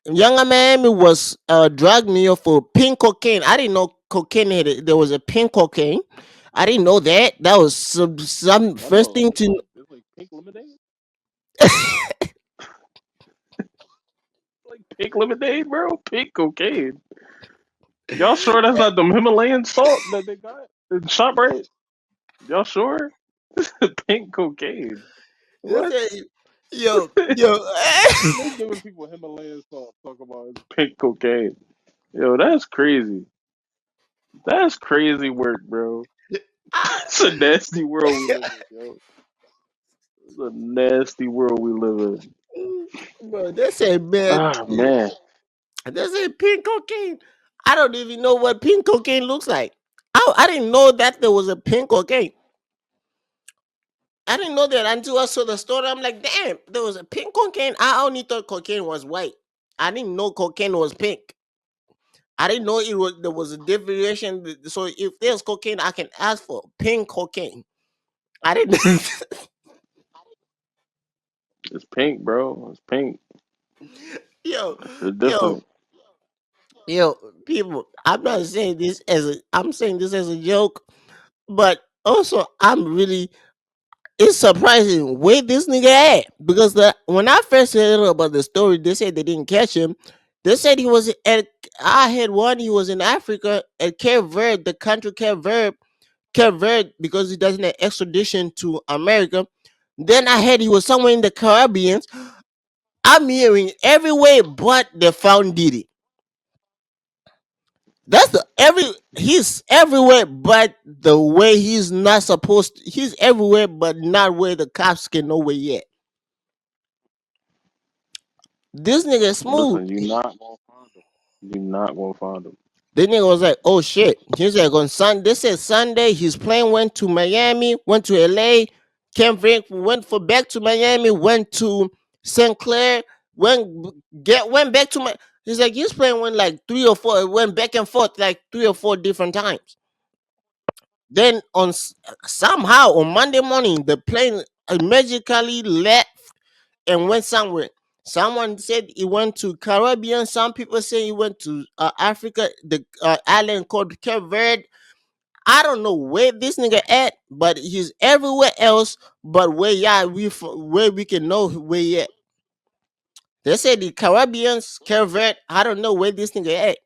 Young Miami was drugged me off for pink cocaine. I didn't know cocaine had it. There was a pink cocaine. I didn't know that. That was some I first thought thing to. it's like pink lemonade. Like pink lemonade, bro. Pink cocaine. Y'all sure that's not the Himalayan salt that they got in ShopRite? Y'all sure? Pink cocaine. They What? said Yo, yo. They giving people Himalayan salt. Talk about it's pink cocaine. Yo, that's crazy. That's crazy work, bro. Ah, It's a nasty world we live in, yo. It's a nasty world we live in. bro, they say man, Ah man, they say pink cocaine. I don't even know what pink cocaine looks like. I didn't know that there was a pink cocaine. I didn't know that until I saw the story. I'm like, damn, there was a pink cocaine. I only thought cocaine was white. I didn't know cocaine was pink. I didn't know it was there was a variation. So if there's cocaine, I can ask for pink cocaine. I didn't. it's pink, bro. It's pink. yo, It's yo, different. yo, people. I'm not saying this as a. I'm saying this as a joke, but also I'm really. It's surprising where this nigga at because when I first heard about the story, they said they didn't catch him. They said he was at. I had one. He was in Africa at Cape Verde, the country Cape Verde, because he doesn't have extradition to America. Then I heard he was somewhere in the Caribbean. I'm hearing everywhere, but they found Diddy. That's the every he's everywhere, but the way he's not supposed. He's everywhere, but not where the cops can know where yet. This nigga smooth. Listen, you not gonna find them. You not gonna find them. The nigga was like, "Oh shit!" He's like on Sunday. They said Sunday his plane went to Miami, went to LA, came back, went for back to Miami, went to St. Clair, went back to my. He's like his plane went like three or four, went back and forth like three or four different times. Then somehow on Monday morning the plane magically left and went somewhere. Someone said he went to Caribbean. Some people say he went to Africa, the island called Cape Verde. I don't know where this nigga at, but he's everywhere else. But where yeah where we can know where he at. They say the Caribbeans, Cape Verde. I don't know where this nigga at.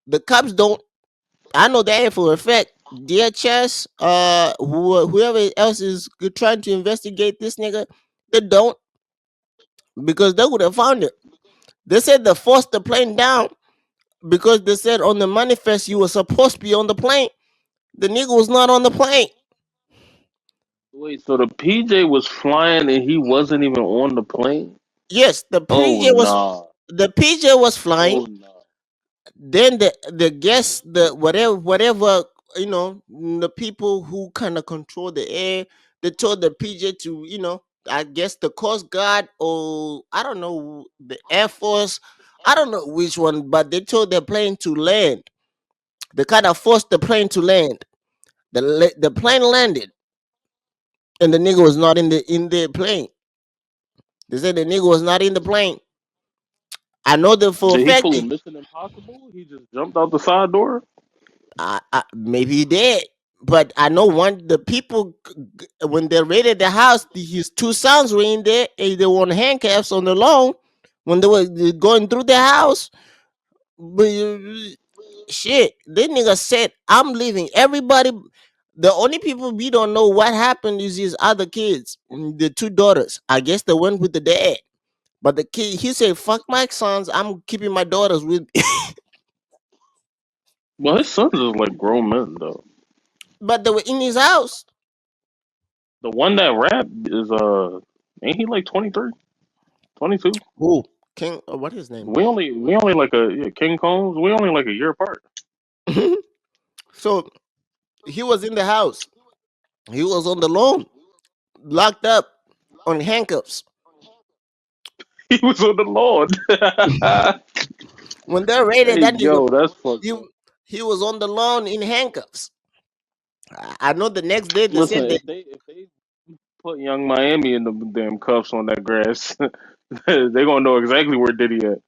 The cops don't. I know that for a fact. DHS, whoever else is trying to investigate this nigga, they don't because they would have found it. They said they forced the plane down because they said on the manifest you were supposed to be on the plane. The nigga was not on the plane. Wait, so the PJ was flying and he wasn't even on the plane? Yes, Oh nah. The PJ was flying. Oh nah. Then the guests, the whatever the people who kind of control the air, they told the PJ to I guess the Coast Guard or I don't know the Air Force. I don't know which one, but they told the plane to land. They kind of forced the plane to land. The plane landed, and the nigga was not in the plane. They said the nigga was not in the plane. I know that for a Did he fact. pull a Mission Impossible? He just jumped out the side door? Maybe he did, but I know one the people when they raided the house, his two sons were in there, and they were on handcuffs on the lawn when they were going through the house. But shit, this nigga said, "I'm leaving." Everybody, the only people we don't know what happened is his other kids, the two daughters. I guess they went with the dad. But the kid, he said, "Fuck my sons. I'm keeping my daughters with." Well, his sons is like grown men though. But they were in his house. The one that rap is ain't he like 23, 22? Who? King? What his name? We only like a yeah, King Combs. We only like a year apart. So he was in the house. He was on the lawn, locked up on handcuffs. He was on the lawn. When they raided Hey that nigga, yo, that's fucked he up. he was on the lawn in handcuffs. I know the next day they Listen, said that. if they put Young Miami in the damn cuffs on that grass, they gonna know exactly where Diddy at.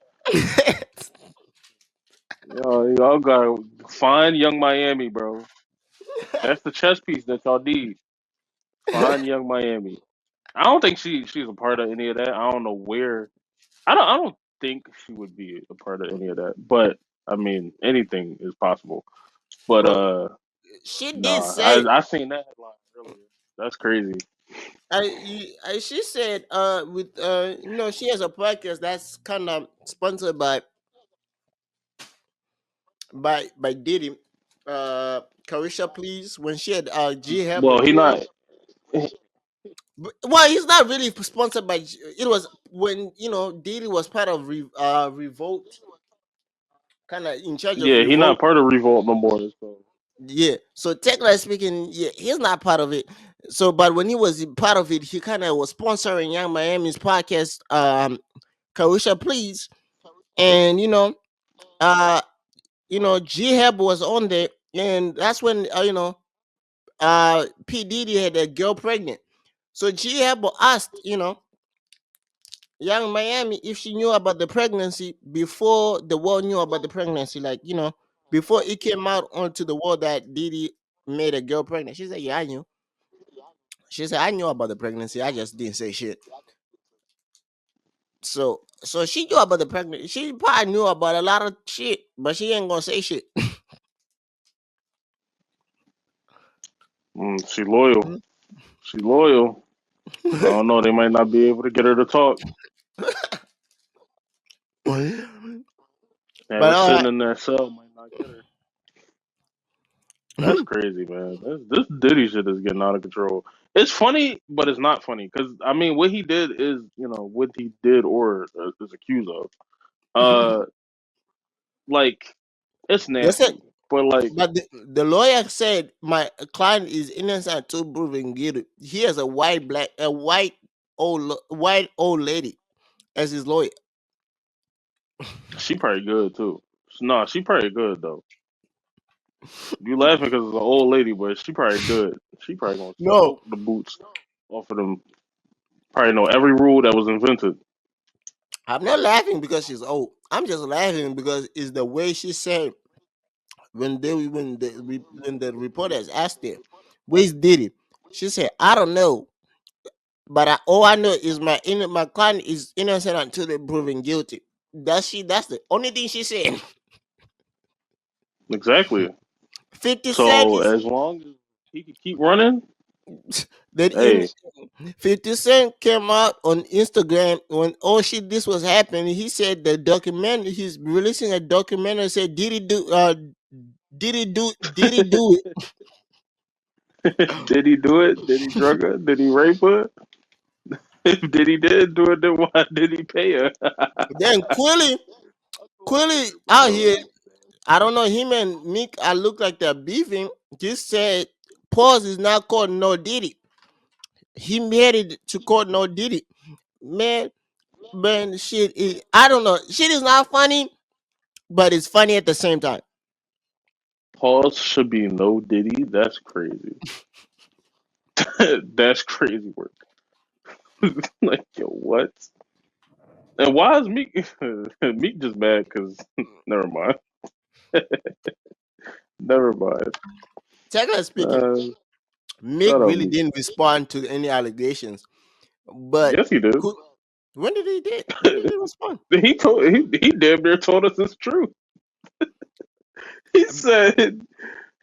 Y'all gotta find Young Miami, bro. That's the chess piece that y'all need. Find Young Miami. I don't think she's a part of any of that. I don't know where. I don't think she would be a part of any of that. But I mean, anything is possible. But Well, she no, did say I seen that headline earlier. That's crazy. She said with she has a podcast that's kind of sponsored by Diddy. Carisha Please, when she had G Hep Well, with he him. not. Well, he's not really sponsored by. It was when Diddy was part of Revolt, kind of in charge of Yeah, he not Revolt. part of Revolt no more. So Yeah. So technically speaking, yeah, he's not part of it. So, but when he was part of it, he kind of was sponsoring Young Miami's podcast, Carisha Please, and uh, G Heb was on there, and that's when P Diddy had a girl pregnant. So G Heb asked, Young Miami if she knew about the pregnancy before the world knew about the pregnancy, like before it came out onto the world that Diddy made a girl pregnant. She said, "Yeah, I knew." She said, "I knew about the pregnancy. I just didn't say shit." So she knew about the pregnancy. She probably knew about a lot of shit, but she ain't gonna say shit. she loyal. She loyal. I don't know. They might not be able to get her to talk. Have But her all sitting right. in that cell might not get her. That's crazy, man. This Diddy shit is getting out of control. It's funny, but it's not funny because I mean, what he did is, what he did or is accused of. Uh, like it's They said, nasty, but like but the lawyer said my client is innocent until proven guilty. He has a white old lady as his lawyer. she probably good too. No, she probably good though. You laughing because it's an old lady, but she probably good. She probably gonna No, smoke the boots off of them. Probably know every rule that was invented. I'm not laughing because she's old. I'm just laughing because it's the way she said when the reporters asked her, "Where's Diddy?" She said, "I don't know, but all I know is my client is innocent until they're proven guilty." That's the only thing she said. Exactly. 50 Cent So is as long as he can keep running, that in hey, 50 Cent came out on Instagram when all shit this was happening. He said the documentary he's releasing a documentary. Said did he do it? did he do it? Did he drug her? Did he rape her? If did he did do it, then why did he pay her? Then Quilly out here. I don't know him and Meek. I look like they're beefing. Just said Pause is not called No Diddy. He made it to court No Diddy. Man, man, I don't know. Shit is not funny, but it's funny at the same time. Pause should be no Diddy. That's crazy. That's crazy work. Like yo, what? And why is Meek Meek just mad? Because never mind, never mind. Technically speaking, Uh, Meek Shout out really Meek. didn't respond to any allegations. But Yes, he did. who, when did he did? When did he respond? He damn near told us it's true. He said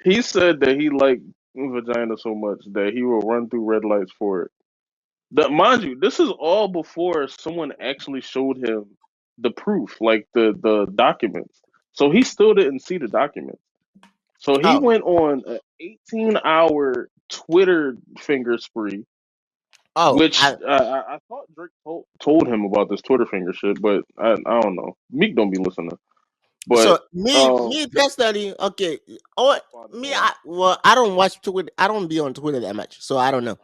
he said that he liked vagina so much that he will run through red lights for it. That mind you, this is all before someone actually showed him the proof, like the documents. So he still didn't see the documents. So he Oh, went on an 18-hour Twitter finger spree, oh, which I thought Drake told him about this Twitter finger shit, but I don't know. Meek don't be listening. so But me personally, okay. Oh, responded to me, him. I don't watch Twitter. I don't be on Twitter that much, so I don't know.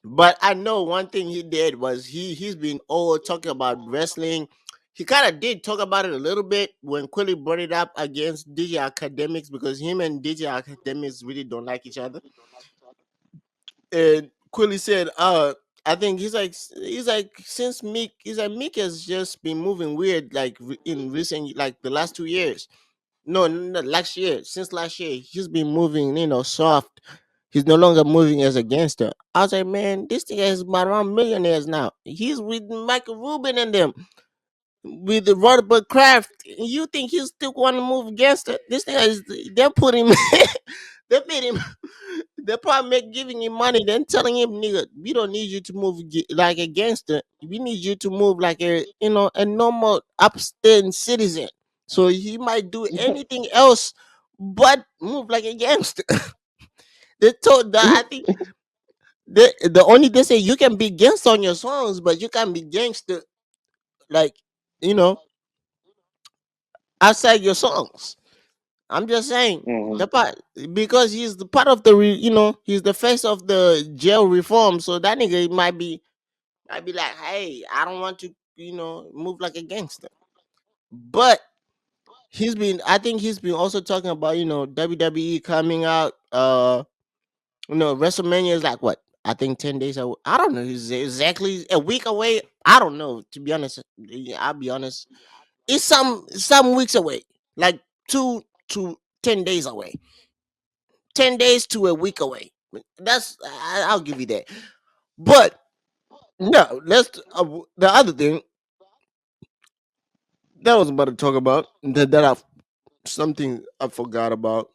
But I know one thing he did was he's been all talking about wrestling. He kind of did talk about it a little bit when Quilly brought it up against DJ Academics because him and DJ Academics really don't like each other. And Quilly said, I think he's like since Meek has just been moving weird like in recent like the last 2 years. No, no, last year. Since last year, he's been moving, soft. He's no longer moving as a gangster. I was like, man, this thing is around millionaires now. He's with Michael Rubin and them, with the Robert Kraft. You think he still want to move gangster? This thing is, they're putting, they made him, they probably make giving him money, then telling him, nigga, we don't need you to move like a gangster. We need you to move like a a normal upstanding citizen. So he might do anything else but move like a gangster. They told that I think the only they say you can be gangster on your songs, but you can't be gangster like you know outside your songs. I'm just saying Hmm. the part because he's the part of the he's the face of the jail reform. So that nigga might be like, hey, I don't want to move like a gangster. But I think he's been also talking about WWE coming out. WrestleMania is like what? I think 10 days away. I don't know. Is it exactly a week away? I don't know. To be honest, I'll be honest. It's some weeks away, like 2 to 10 days away. 10 days to a week away. I'll give you that. But no, the other thing that I was about to talk about that I something I forgot about.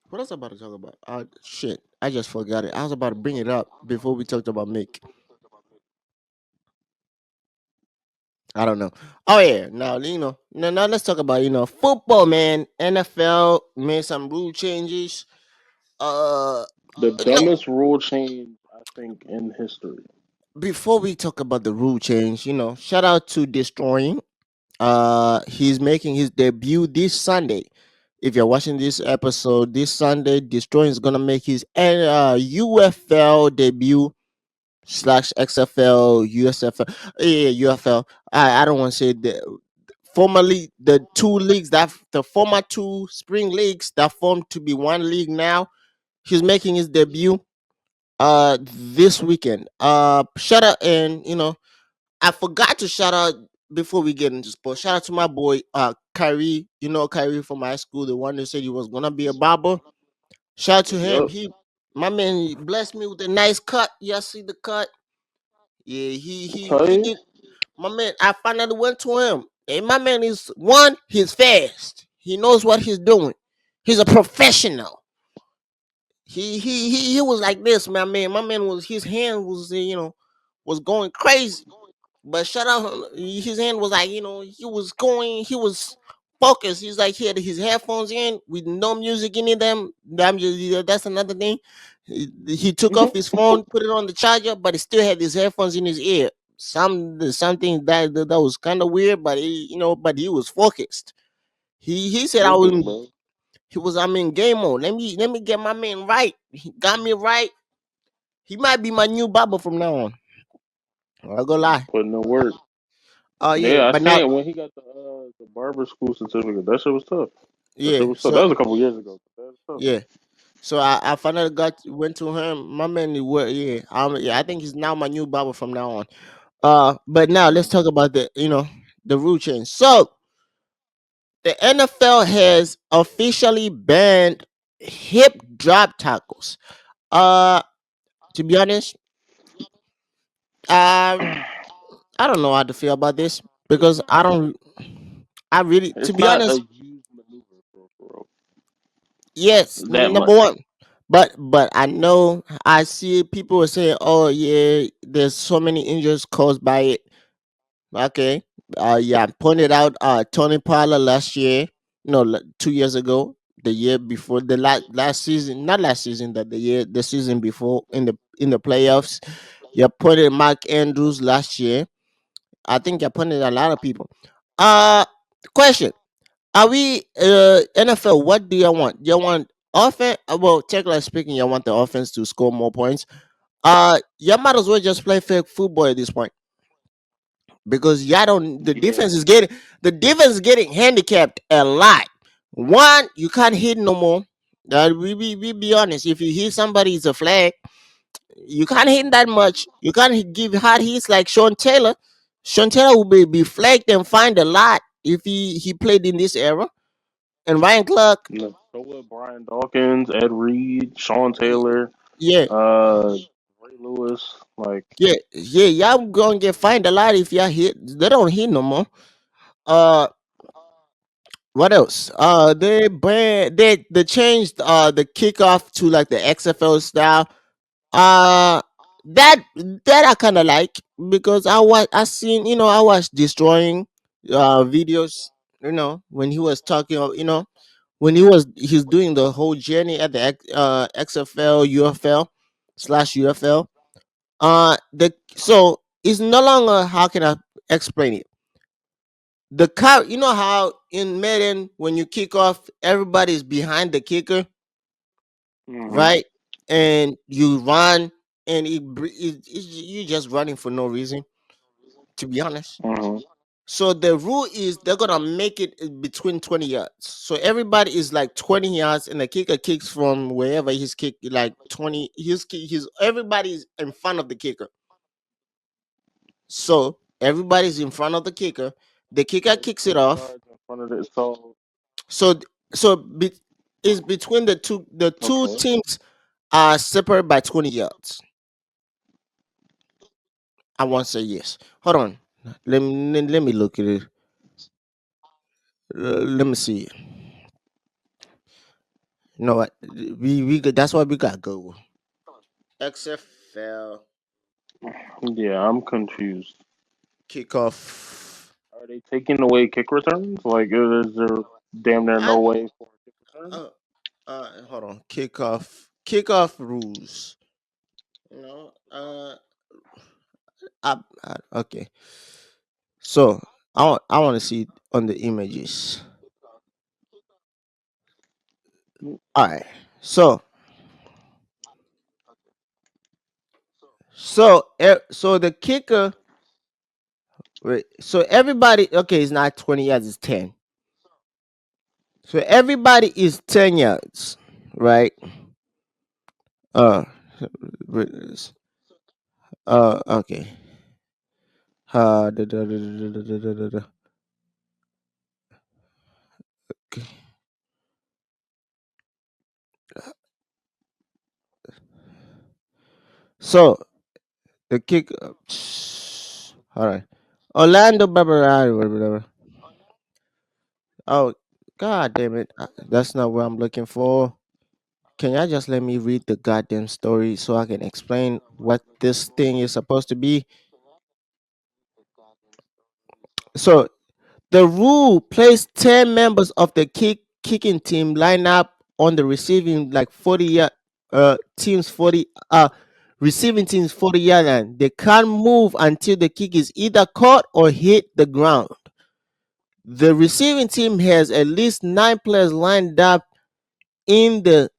What else I about to talk about? Shit, I just forgot it. I was about to bring it up before we talked about Mick. I don't know. Oh yeah, now let's talk about football, man. NFL made some rule changes. Uh, The no, dumbest rule change I think in history. before we talk about the rule change, shout out to Destroying. He's making his debut this Sunday. If you're watching this episode this Sunday, Destroying is gonna make his UFL debut slash XFL USFL. Yeah, UFL. I don't want to say the formerly the two leagues that the former two spring leagues that formed to be one league now. He's making his debut this weekend. Shout out and I forgot to shout out before we get into sports. Shout out to my boy Kyrie. Kyrie from high school, the one who said he was gonna be a barber. Shout out to him. Yep. My man blessed me with a nice cut. Y'all see the cut? Yeah, he Okay. did. My man, I finally went to him. And my man is one. He's fast. He knows what he's doing. He's a professional. He was like this, my man. My man was his hand was was going crazy. But shut up, his hand was like he was focused. He's like he had his headphones in with no music in them. That's another thing. He took off his phone, put it on the charger, but he still had his headphones in his ear. Something that was kind of weird, but but he was focused. He said I Focus, was bro. he was I'm in game mode. Let me get my man right. He got me right. He might be my new barber from now on. I'm not gonna lie. Putting in work. Oh yeah, Yeah, I but now seen it when he got the barber school certificate. That shit was tough. That yeah. shit was tough. That So was a couple years ago. That was tough. yeah. So I finally went to him. My man, yeah, yeah. I think he's now my new barber from now on. But now let's talk about the rule change. So the NFL has officially banned hip drop tackles. Uh, to be honest, um, I don't know how to feel about this because I don't. I really, to It's be not a honest, used maneuver, for yes, real. That number much. one. But I know I see people are saying, "Oh yeah, there's so many injuries caused by it." Okay, yeah, I pointed out Tony Pollard last year, no, 2 years ago, the year before the last season, not last season, that the season before in the playoffs. You pointed Mark Andrews last year. I think you pointed a lot of people. Uh, question: Are we NFL? What do you want? You want offense? Well, technically speaking, you want the offense to score more points. You might as well just play fake football at this point because y'all don't. Yeah. The defense is getting handicapped a lot. One, you can't hit no more. We be honest. If you hit somebody, it's a flag. You can't hit that much. You can't give hard hits like Sean Taylor. Sean Taylor will be flagged and fined a lot if he played in this era. And Ryan Clark, No. So with Brian Dawkins, Ed Reed, Sean y- Taylor, yeah, Ray Lewis. Like, yeah, y'all gonna get fined a lot if y'all hit. They don't hit no more. Uh, What else? They changed the kickoff to like the XFL style. Uh that that I kind of like because I seen, I watched destroying videos, when he was talking of, when he's doing the whole journey at the XFL UFL slash UFL. The so it's no longer, how can I explain it? The car, you know how in Madden when you kick off, everybody's behind the kicker, Mhm. right? And you run, and you're just running for no reason, to be honest. Mhm. So the rule is they're gonna make it between 20 yards. So everybody is like 20 yards, and the kicker kicks from wherever he's kicked, like 20. He's everybody's in front of the kicker. So everybody's in front of the kicker. The kicker Like kicks it 20 off. yards in front of it. So So is between the two okay. teams are separated by 20 yards. I want to say yes. Hold on. Let me look at it. Let me see. You know what? That's why we got Google. XFL Yeah, I'm confused. kickoff. Are they taking away kick returns? Like, is there damn near I no way for a kick return? uh, hold on. Kickoff rules. You know. Okay. So I want to see it on the images. All right. So the kicker. Wait, so everybody, okay, it's not 20 yards, it's 10. So everybody is 10 yards, right? Uh, wait, okay. Da. Okay. So the kick. All right. Orlando, blah, blah, blah, blah, blah, blah. Oh, god damn it. That's not what I'm looking for. Can y'all just let me read the goddamn story so I can explain what this thing is supposed to be? So the rule placed 10 members of the kicking team line up on the receiving like 40 yard teams 40 receiving teams 40-yard line. They can't move until the kick is either caught or hit the ground. The receiving team has at least 9 players lined up in the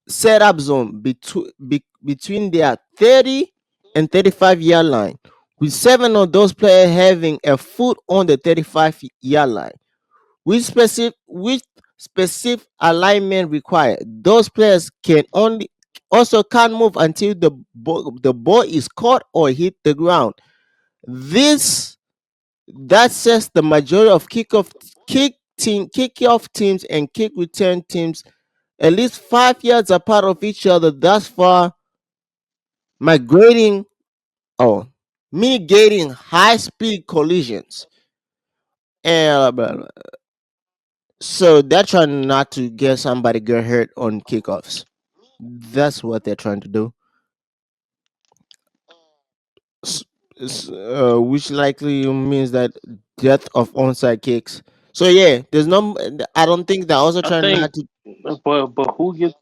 setup zone between their 30 and 35-yard line, with 7 of those players having a foot on the 35-yard line. With specific alignment required, those players can only also can't move until the ball is caught or hit the ground. This that sets the majority of kickoff teams and kick return teams at least 5 yards apart of each other, thus far migrating or mitigating high speed collisions. And so they're trying not to get somebody get hurt on kickoffs. That's what they're trying to do. S- which likely means that death of onside kicks. So yeah, there's no. I don't think they're also I trying think, not to. but who gets?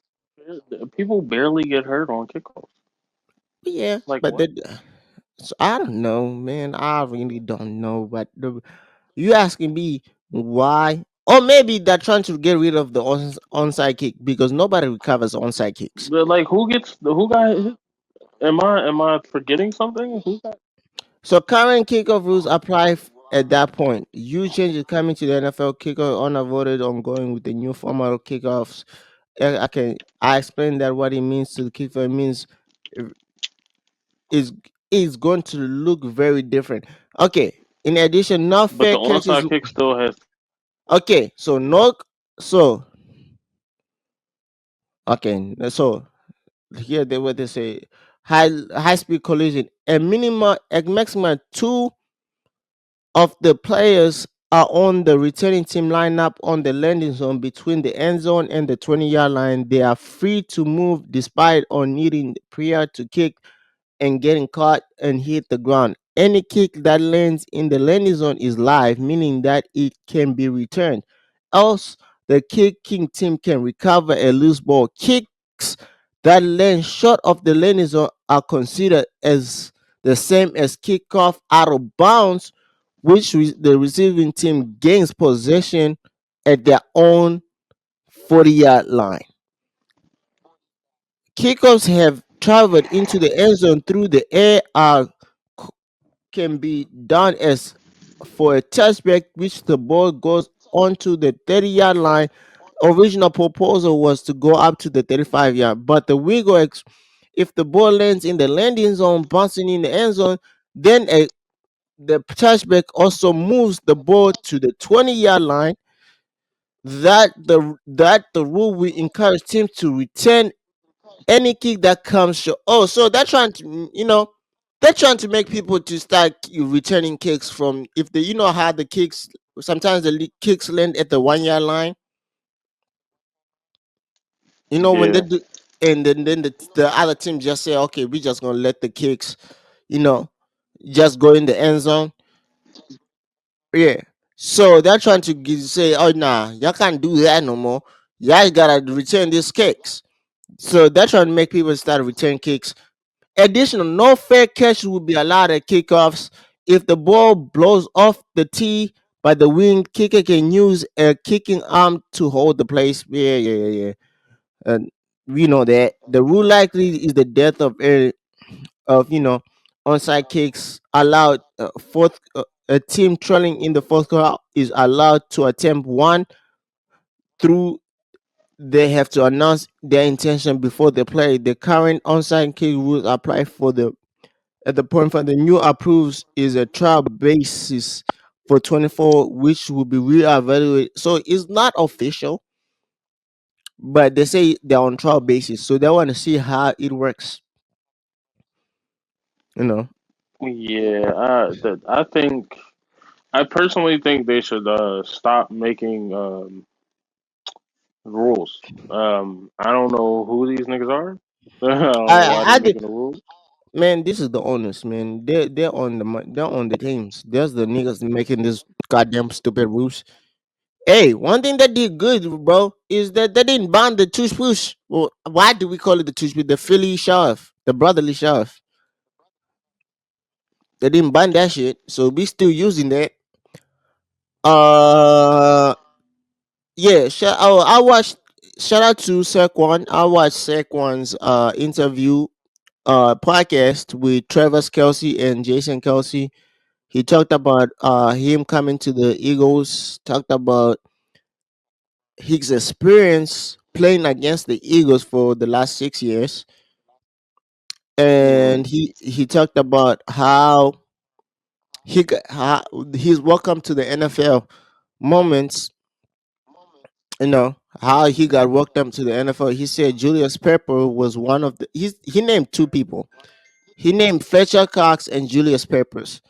People barely get hurt on kickoffs. Yeah, Like but what? so I don't know, man. I really don't know. But you asking me why? Or maybe they're trying to get rid of the onside kick because nobody recovers onside kicks. Like who gets? Who got hit? Am I forgetting something? Who got? So current kickoff rules apply at that point. Huge changes coming to the NFL kickoff unavoided ongoing with the new format of kickoffs. I explained that what it means to the kicker. It means uh, is going to look very different. Okay. In addition, not But fair the catches. onside kick still has to be called. Okay, so no, so okay, so here they what they say, high speed collision. A maximum two of the players are on the returning team lineup on the landing zone between the end zone and the 20-yard line, they are free to move despite on needing prior to kick and getting caught and hit the ground. Any kick that lands in the landing zone is live, meaning that it can be returned. Else, the kicking team can recover a loose ball. Kicks that land short of the landing zone are considered as the same as kickoff out of bounds, which the receiving team gains possession at their own 40-yard line. Kickoffs have traveled into the end zone through the air are can be done as for a touchback, which the ball goes onto the 30-yard line. Original proposal was to go up to the 35-yard, but the wiggle if the ball lands in the landing zone, bouncing in the end zone, then the touchback also moves the ball to the 20-yard line. That the rule will encourage teams to return any kick that comes short. Oh, so they're trying to, they're trying to make people to start returning kicks from if they, how the kicks sometimes the kicks land at the 1 yard line. When they Yeah, do, and then the other team just say, okay, we just gonna let the kicks, you know, just go in the end zone. Yeah. So they're trying to say, oh nah, y'all can't do that no more. Y'all gotta return these kicks. So they're trying to make people start return kicks. Additional, no fair catch will be allowed at kickoffs. If the ball blows off the tee by the wing, kicker can use a kicking arm to hold the place. Yeah, yeah, yeah, yeah. And we know that the rule likely is the death of onside kicks allowed. A team trailing in the fourth quarter is allowed to attempt one through. They have to announce their intention before they play. The current onside kick rules apply for the at the point for the new approves is a trial basis for 24, which will be reevaluated. So it's not official, but they say they're on trial basis. So they want to see how it works, you know. yeah. I personally think they should stop making rules. I don't know who these niggas are. I don't know why they I did, making the rules. man. This is the owners, man. They're on they're on the teams. There's the niggas making this goddamn stupid rules. Hey, one thing that did good, bro, is that they didn't ban the tush push. Well, why do we call it the tush push? The Philly shove, the brotherly shove. They didn't ban that shit, so we still using that. Uh, yeah. I watched. Shout out to Saquon. I watched Saquon's interview podcast with Travis Kelsey and Jason Kelsey. He talked about him coming to the Eagles. Talked about his experience playing against the Eagles for the last 6 years, Hmm. and he talked about how how his welcome to the NFL moments. How he got welcomed to the NFL. He said Julius Pepper was one of the. He named two people. He named Fletcher Cox and Julius Peppers.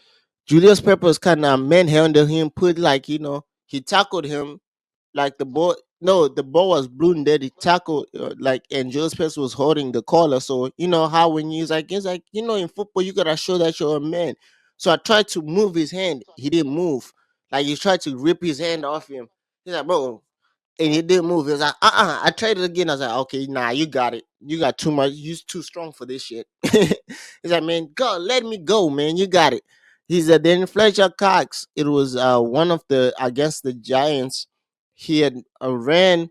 Julius Peppers kind of manhandled him, put he tackled him like the ball. No, the ball was blue and dead. He tackled and Julius Peppers was holding the collar. So you know how when it's like in football you gotta show that you're a man. So I tried to move his hand. He didn't move. Like he tried to rip his hand off him. He's like, bro, and he didn't move. He was like, I tried it again. I was like, okay, nah, you got it. You got too much. You're too strong for this shit. He's like, man, go, let me go, man. You got it. He said, then Fletcher Cox, it was one of the against the Giants. He had ran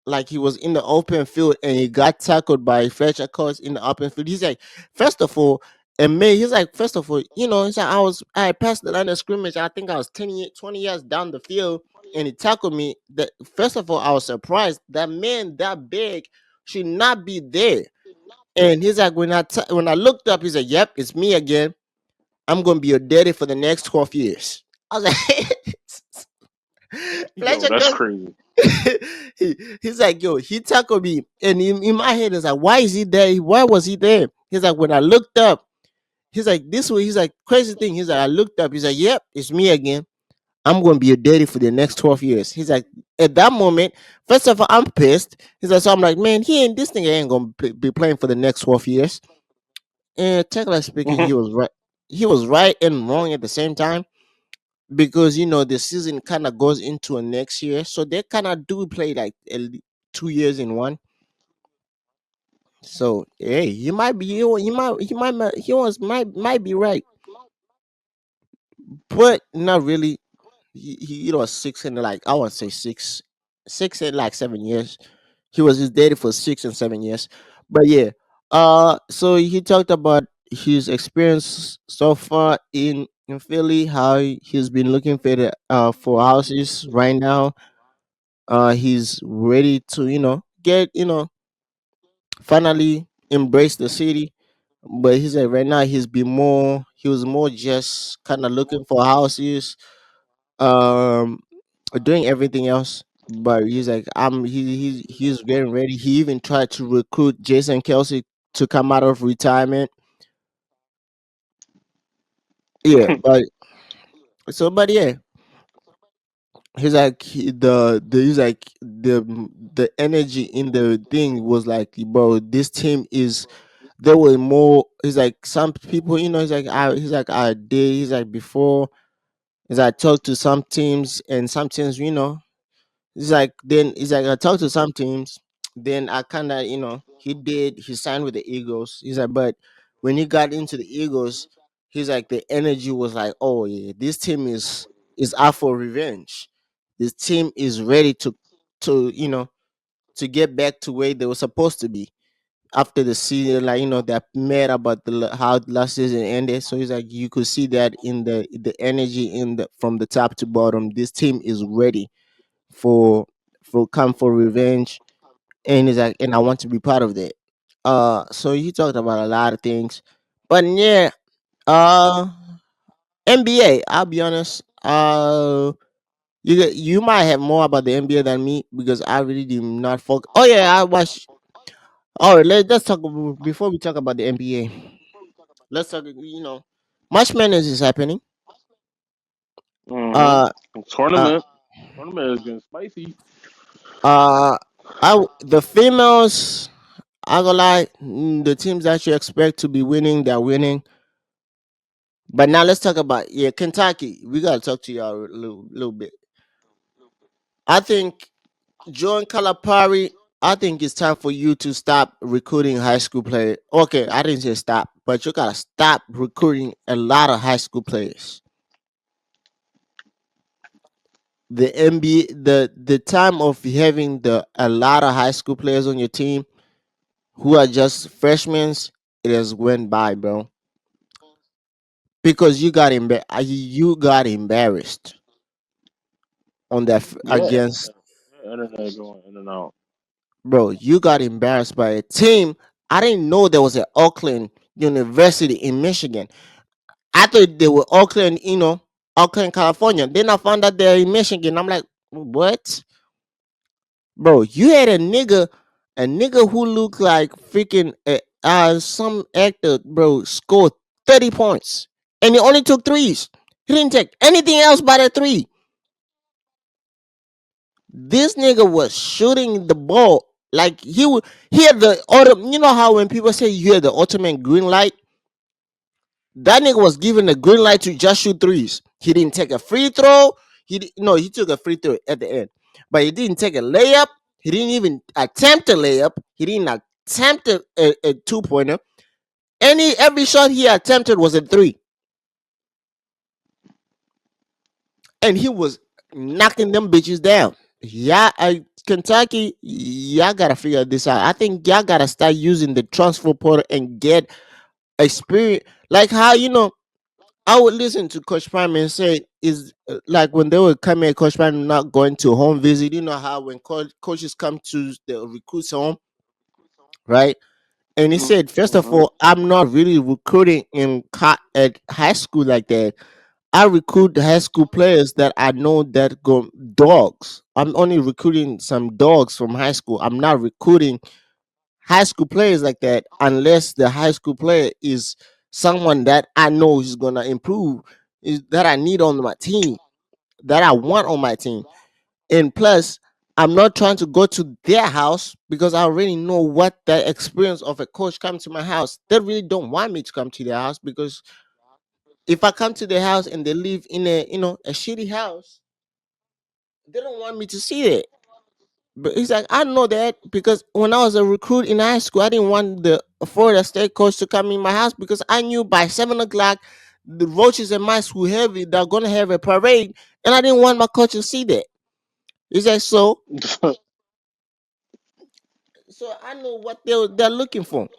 like he was in the open field and he got tackled by Fletcher Cox in the open field. He's like, first of all, and me, he's like, first of all, he's like, I passed the line of scrimmage. I think I was 20 yards down the field and he tackled me. That first of all, I was surprised. That man that big should not be there. And he's like, when I looked up, he's like, yep, it's me again. I'm gonna be your daddy for the next 12 years. I was like, Yo, Fletcher that's goes, crazy. he's like, yo, he tackled me. And in my head, it's like, why is he there? Why was he there? He's like, when I looked up, he's like, this way, he's like, crazy thing. He's like, I looked up. He's like, yep, it's me again. I'm going to be your daddy for the next 12 years. He's like, at that moment, first of all, I'm pissed. He's like, so I'm like, man, this thing ain't going to be playing for the next 12 years. And technically speaking, he was right. He was right and wrong at the same time because, the season kind of goes into a next year. So they kind of do play like 2 years in one. So, hey, he might be right, but not really. He was six and like I want to say 6 and like 7 years. He was his daddy for 6 and 7 years. But yeah, so he talked about his experience so far in Philly, how he's been looking for houses right now. He's ready to get finally embrace the city. But he said right now he was more just kind of looking for houses, um doing everything else. But he's like, he's getting ready. He even tried to recruit Jason Kelsey to come out of retirement. Yeah, but yeah, he's like he's like the energy in the thing was like, bro, this team is there were more. He's like some people, he's like I did. He's like before. He's like talked to some teams, and some teams, he's like I talked to some teams. Then I kind of he signed with the Eagles. He's like, but when he got into the Eagles, he's like the energy was like, oh yeah, this team is out for revenge. This team is ready to to get back to where they were supposed to be after the season. Like they're mad about how last season ended. So he's like, you could see that in the energy in the from the top to bottom. This team is ready for come for revenge, and he's like, and I want to be part of that. So he talked about a lot of things, but yeah, uh, NBA. I'll be honest. You might have more about the NBA than me because I really did not focus. Oh yeah, I watched. All right, let's talk before we talk about the NBA. Let's talk. March Madness is happening. Mm-hmm. Uh, uh, Tournament. Tournament is getting spicy. uh, the females. I gonna lie, the teams that you expect to be winning, they're winning. But now let's talk about Kentucky. We gotta talk to y'all a little bit. I think John Calipari. I think it's time for you to stop recruiting high school players. Okay, I didn't say stop, but you gotta stop recruiting a lot of high school players. The NBA, the time of having the a lot of high school players on your team who are just freshmen, it has went by, bro. Because you got embarrassed on that Yeah, against, internet going in and out. bro. You got embarrassed by a team. I didn't know there was an Auckland University in Michigan. I thought they were Auckland, Auckland, California. Then I found out they're in Michigan. I'm like, what, bro? You had a nigga who looked like freaking some actor, bro. Scored 30 points, and he only took threes. He didn't take anything else but a three. This nigga was shooting the ball like he had the auto. You know how when people say you had the ultimate green light, that nigga was given the green light to just shoot threes. He didn't take a free throw. No, he took a free throw at the end, but he didn't take a layup. He didn't even attempt a layup. He didn't attempt a 2 pointer. Every shot he attempted was a three, and he was knocking them bitches down. Yeah, Kentucky, y'all gotta figure this out. I think y'all gotta start using the transfer portal and get experience. Like how I would listen to Coach Prime and say is like when they would come here, Coach Prime not going to home visit. You know how when coaches come to the recruits home, right? And he said, first of Mm-hmm. all, I'm not really recruiting at high school like that. I recruit the high school players that I know that go dogs. I'm only recruiting some dogs from high school. I'm not recruiting high school players like that unless the high school player is someone that I know is gonna improve, is that I need on my team. that I want on my team. And plus, I'm not trying to go to their house because I already know what the experience of a coach coming to my house. They really don't want me to come to their house because if I come to their house and they live in a a shitty house, they don't want me to see it. But he's like, I know that because when I was a recruit in high school, I didn't want the Florida State coach to come in my house because I knew by 7 o'clock the roaches in my school heavy. They're gonna have a parade, and I didn't want my coach to see that. He's like, so I know what they're looking for.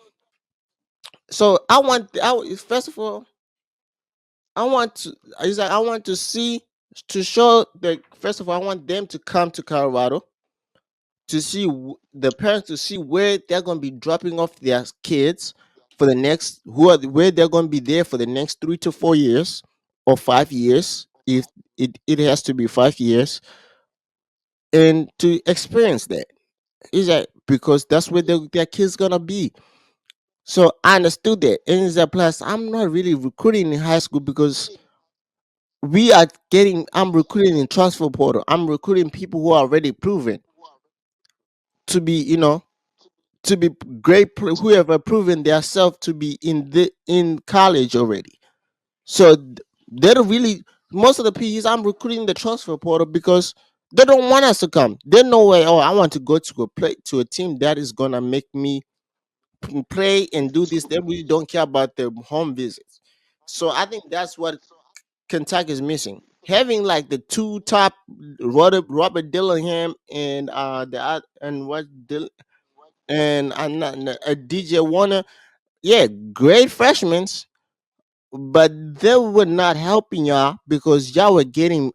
So first of all, I want to. He's like, I want to see to show that first of all, I want them to come to Colorado to see the parents to see where they're going to be dropping off their kids for the next where they're going to be there for the next 3 to 4 years or 5 years if it has to be 5 years and to experience that. Is that because that's where their kids gonna be. So I understood that. And it's a plus I'm not really recruiting in high school because I'm recruiting in transfer portal. I'm recruiting people who are already proven to be, to be who have proven themselves to be in college already. So they don't really most of the PEs I'm recruiting the transfer portal because they don't want us to come. They know way. Oh, I want to go to a team that is gonna make me play and do this. They really don't care about the home visits. So I think that's what Kentucky is missing. Having like the two top Robert Dillingham and and what and I'm not DJ Warner. Yeah, great freshmen, but they were not helping y'all because y'all were getting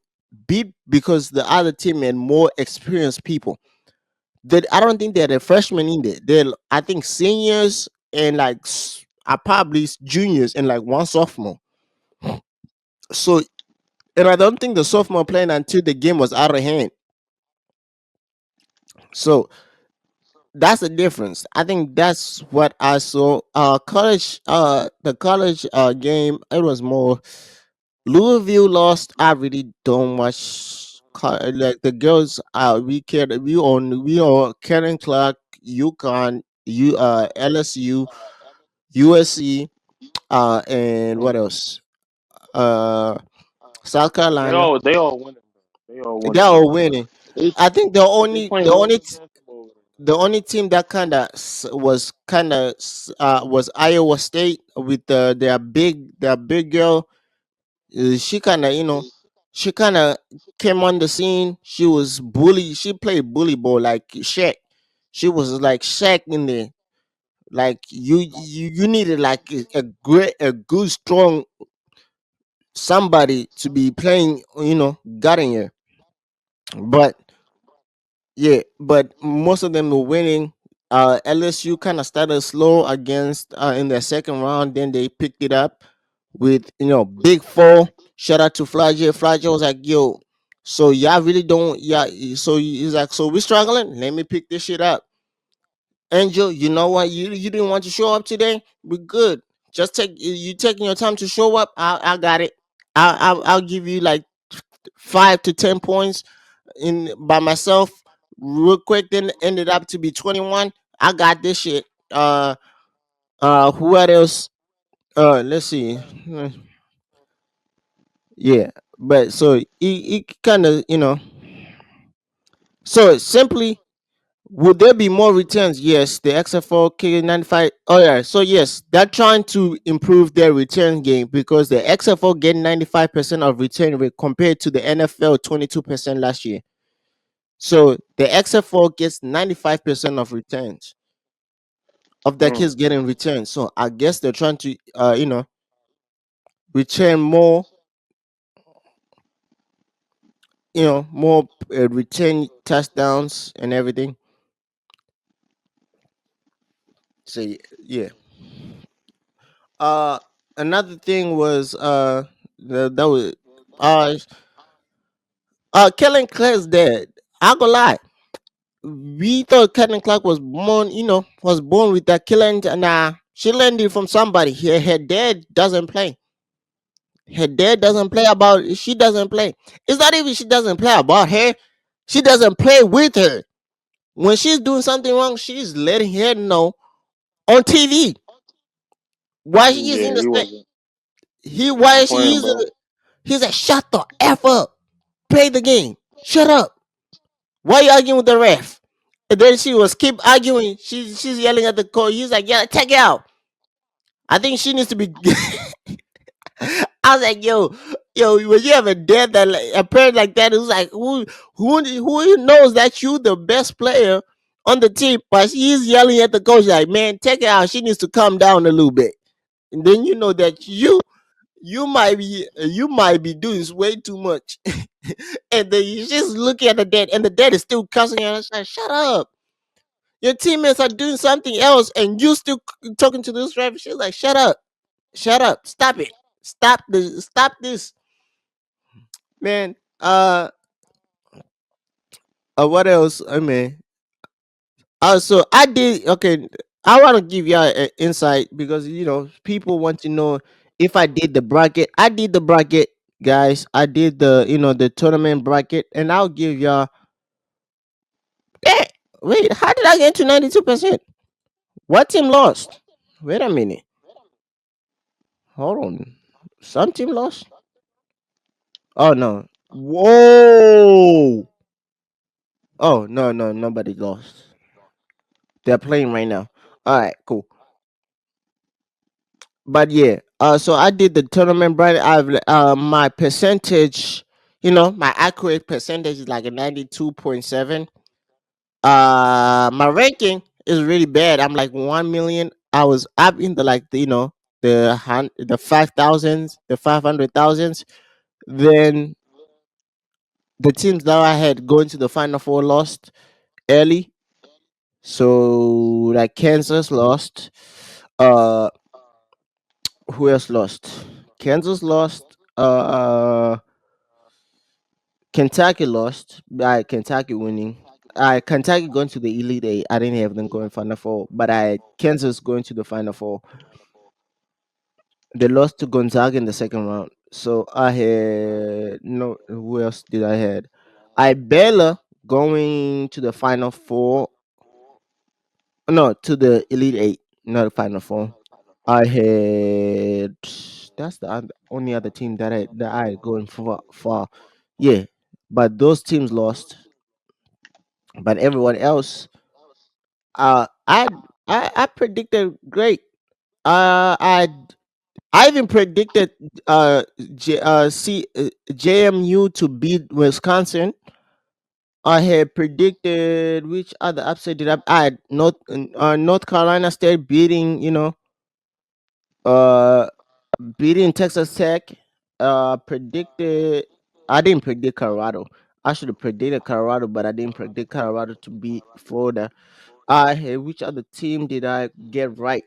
beat because the other team had more experienced people. That I don't think they're the freshmen in there. They're I think seniors and like are probably juniors and like one sophomore. So and I don't think the sophomore playing until the game was out of hand. So that's the difference. I think that's what I saw. College, the college game, it was more. Louisville lost. I really don't watch. Like the girls, we on Karen Clark, UConn, LSU, USC, and what else? Uh, South Carolina. they all winning. They all They're winning all over there. winning. It's I think they playing real good basketball over the only team that was Iowa State with their big girl. She kind of she kind of came on the scene. She was bully. She played bully ball like Shaq. She was like Shaq in there. Like you needed like a great a good strong somebody to be playing. Guarding her. But yeah, but most of them were winning. LSU kind of started slow against in the second round. Then they picked it up with big four. Shout out to Flagey. Flagey was like, "Yo, so y'all really don't yeah." So he's like, "So we struggling. Let me pick this shit up." Angel, you know what? You didn't want to show up today. We're good. Just you taking your time to show up. I got it. I'll give you like 5 to 10 points in by myself real quick. Then ended up to be 21. I got this shit. Who else? Let's see. Yeah, but so he kind of so simply. Would there be more returns? Yes, the XFL K95. Oh yeah, so yes, they're trying to improve their return game because the XFL get 95% of return rate compared to the NFL 22% last year. So the XFL gets 95% of returns of their there. kids getting returns. So I guess they're trying to return more, more return touchdowns and everything. So yeah. Uh, Another thing was that was uh Kellen Clark's dead. I gonna lie. We thought Kellen Clark was born with that killing. Nah, she learned it from somebody. Her dad doesn't play. Her dad doesn't play about. She doesn't play. It's not even she doesn't play about her. She doesn't play with her. When she's doing something wrong, she's letting her know on TV. Why she is in Yeah, the he sta- wasn't he why she playing, is in bro. the, he's like, shut the F up. Play the game. Shut up. Why you arguing with the ref? And then she was keep arguing. She's yelling at the coach. He's like, yeah, take it out. I think she needs to be. I was like, yo, when you have a dad that a parent like that who's like, who knows that you the best player on the team, but he's yelling at the coach like, man, take it out. She needs to calm down a little bit, and then you know that you might be doing way too much, and then you just looking at the dad, and the dad is still cussing at us like, shut up. Your teammates are doing something else, and you still talking to this ref. She's like, shut up, shut up, stop it, stop this, man. What else? I mean, so I did. Okay, I want to give y'all an insight because people want to know if I did the bracket. I did the bracket, guys. I did the tournament bracket, and I'll give y'all. Eh, wait, how did I get to 92%? What team lost? Wait a minute. Hold on. Some team lost. Oh no. Whoa. Oh no, no, nobody lost. They're playing right now. All right, cool. But yeah, so I did the tournament, right? I've my percentage, my accurate percentage is like a 92.7. My ranking is really bad. I'm like 1 million. I was up in the like the 5,000s, the 500,000s. Then the teams that I had going to the final four lost early. So like Kansas lost. Uh, who else lost? Kansas lost. Kentucky lost. Kentucky winning. Kentucky going to the Elite Eight. I didn't have them going Final Four, but I Kansas going to the Final Four. They lost to Gonzaga in the second round. So I had no. Who else did I had? I Baylor going to the Final Four. No, to the Elite Eight, not the Final Four. I had that's the only other team that I had going for. Yeah, but those teams lost. But everyone else, uh, I I predicted great. I even predicted JMU to beat Wisconsin. I had predicted which other upset did I had North Carolina State uh beating Texas Tech. Predicted I didn't predict Colorado. I should have predicted Colorado, but I didn't predict Colorado to beat Florida. Which other team did I get right?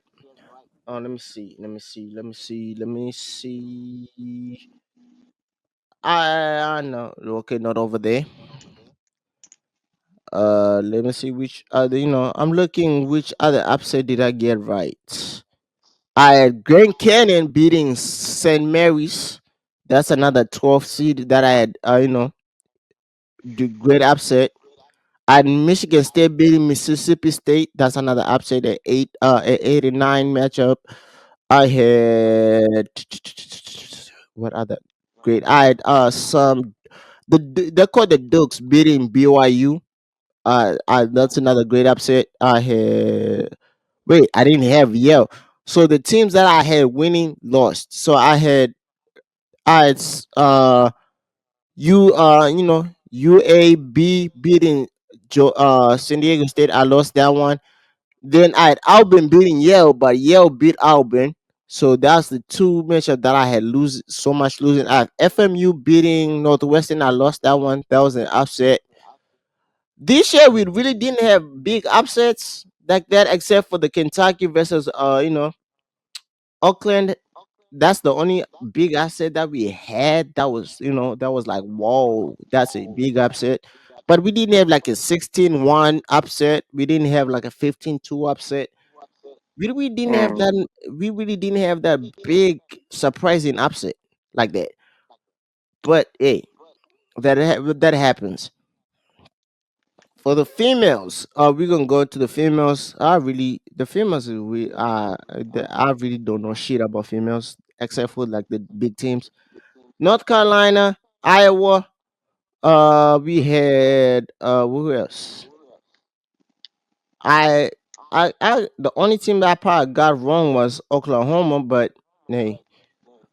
Oh, let me see. Let me see. Let me see. Let me see. I know. Okay, not over there. Let me see which other. I'm looking which other upset did I get right. I had Grand Canyon beating St. Mary's. That's another 12 seed that I had. The great upset. I had Michigan State beating Mississippi State. That's another upset at 89 matchup. I had what other great? I had some they called the Dukes beating BYU. That's another great upset. I had wait, I didn't have Yale. So the teams that I had winning lost. So I had UAB beating San Diego State. I lost that one. Then I had Auburn beating Yale, but Yale beat Auburn. So that's the two matchup that I had lose so much losing. I have FMU beating Northwestern. I lost that one. That was an upset. This year we really didn't have big upsets like that, except for the Kentucky versus Auckland. That's the only big upset that we had. That was like whoa, that's a big upset. But we didn't have like a 16-1 upset. We didn't have like a 15-2 upset. We really didn't have Mm. that. We really didn't have that big surprising upset. like that. But hey, that happens. For the females, we're gonna go to the females. The females is I really don't know shit about females except for like the big teams. North Carolina, Iowa. We had who else? I the only team that I probably got wrong was Oklahoma, but hey,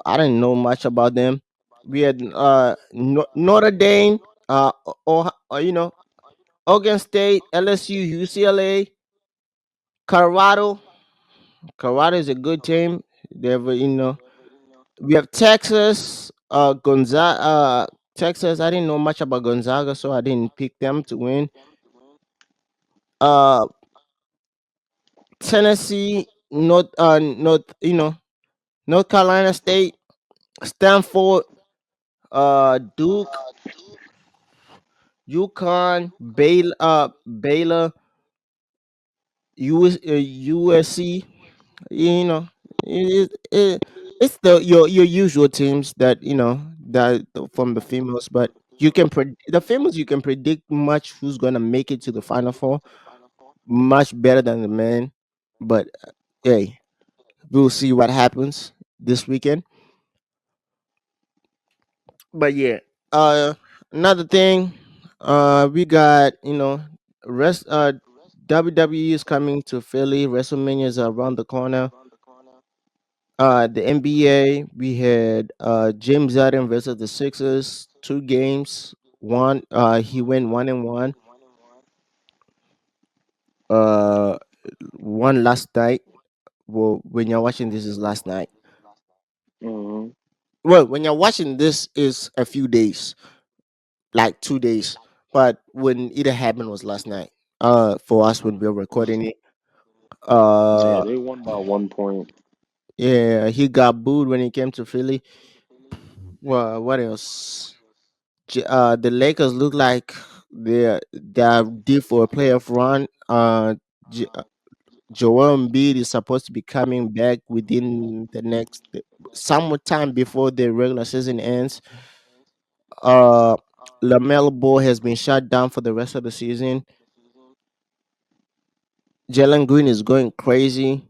I didn't know much about them. We had Notre Dame, Oregon State, LSU, UCLA, Colorado. Colorado is a good team. We have Texas, Gonzaga. Texas. I didn't know much about Gonzaga, so I didn't pick them to win. Uh, Tennessee, North Carolina State, Stanford, Duke, UConn, Baylor, USC. You know, it's your usual teams that from the females, but the females you can predict much who's gonna make it to the final four much better than the men. But hey, we'll see what happens this weekend. But yeah, uh, another thing, we got rest. WWE is coming to Philly. WrestleMania is around the corner. The NBA, we had James Harden versus the Sixers, two games. One, he went 1-1. Uh, one last night. Well, when you're watching this is last night. Hmm. Well, when you're watching this is a few days, like 2 days. But when it happened was last night. For us when we were recording it. Yeah, Uh, they won by 1 point. yeah, he got booed when he came to Philly. Well, what else? The Lakers look like they're due for a playoff run. J- uh, Joel Embiid is supposed to be coming back within the next some time before the regular season ends. Uh, Lamelo Ball has been shut down for the rest of the season. Jalen Green is going crazy.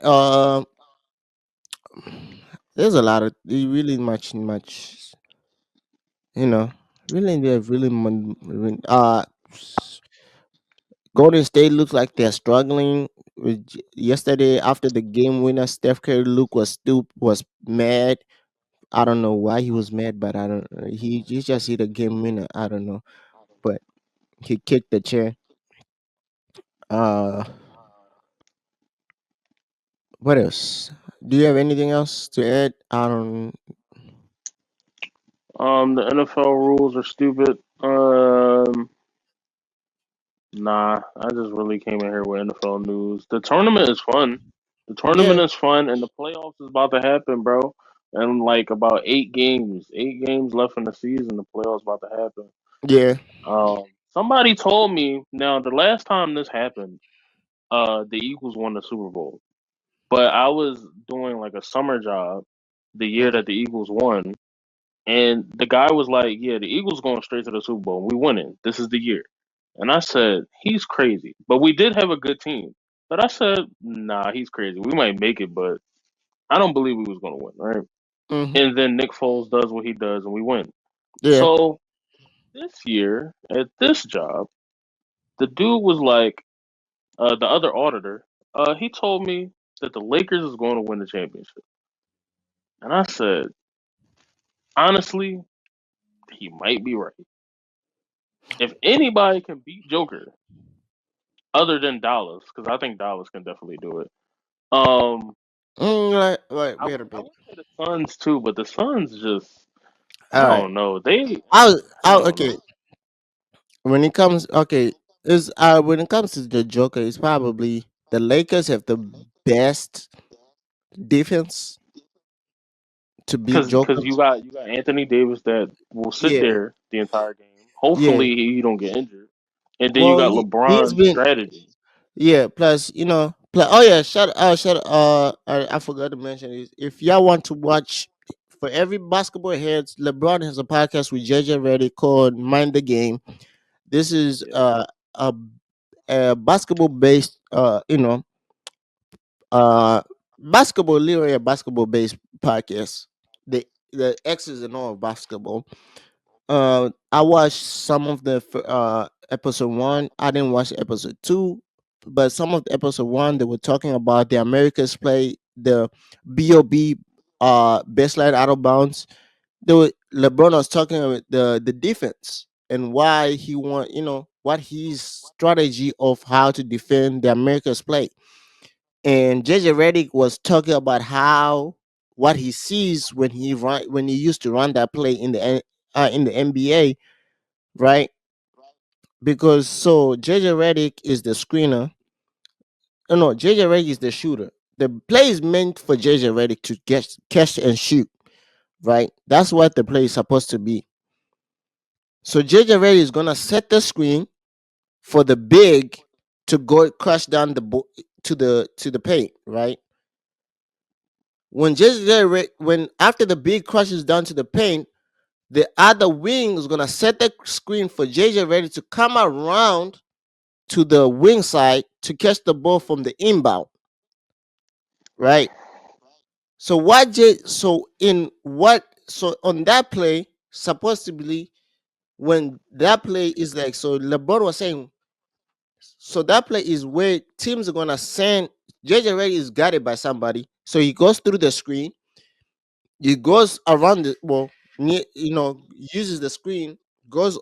Uh, there's a lot of really much. You know, really they're really Golden State looks like they're struggling. Yesterday, after the game winner, Steph Curry Luke was mad. I don't know why he was mad, but I don't. He just hit a game winner. I don't know, but he kicked the chair. Uh, what else? Do you have anything else to add? I don't. The NFL rules are stupid. Nah, I just really came in here with NFL news. The tournament is fun. The tournament Yeah, is fun, and the playoffs is about to happen, bro. And like about 8 games, 8 games left in the season. The playoffs about to happen. yeah, Somebody told me now the last time this happened, the Eagles won the Super Bowl. But I was doing like a summer job the year mhm, that the Eagles won, and the guy was like, "Yeah, the Eagles going straight to the Super Bowl. We winning. This is the year." And I said, "He's crazy." But we did have a good team. But I said, "Nah, he's crazy. We might make it, but I don't believe we was going to win, right?" mhm, And then Nick Foles does what he does, and we win. yeah. So this year at this job, the dude was like, the other auditor, he told me that the Lakers is going to win the championship. And I said, honestly, he might be right. If anybody can beat Joker, other than Dallas, because I think Dallas can definitely do it. Um, Wait a I bit. would say the Suns too, but the Suns just I All right. don't know. I don't Okay. know. When it comes to the Joker, it's probably the Lakers have the best defense to beat Because Joker. you got Anthony Davis that will sit Yeah, there the entire game. yeah. Hopefully he don't get injured, and then you Well, got he's LeBron's been strategy. yeah. Plus, Oh yeah, I forgot to mention is if y'all want to watch for every basketball heads, LeBron has a podcast with JJ Redick called Mind the Game. This is Yeah. a basketball based uh basketball literally a basketball based podcast. The X's and all of basketball. I watched some of the episode one. I didn't watch episode two, but some of the episode one they were talking about the Americas play, the BOB baseline out of bounds. LeBron was talking about the defense and why he want what his strategy of how to defend the Americas play. And JJ Redick was talking about how what he sees when he used to run that play in the NBA, right? Because so JJ Redick is the screener. Oh, no, JJ Redick is the shooter. The play is meant for JJ Redick to get catch and shoot, right? That's what the play is supposed to be. So JJ Redick is gonna set the screen for the big to go crush down to the paint, right? When after the big crushes down to the paint, the other wing is gonna set the screen for JJ Redick to come around to the wing side to catch the ball from the inbound, right? So on that play, supposedly when that play is like so LeBron was saying, so that play is where teams are gonna send JJ Redick is guarded by somebody, so he goes through the screen, he goes around the well, uses the screen, goes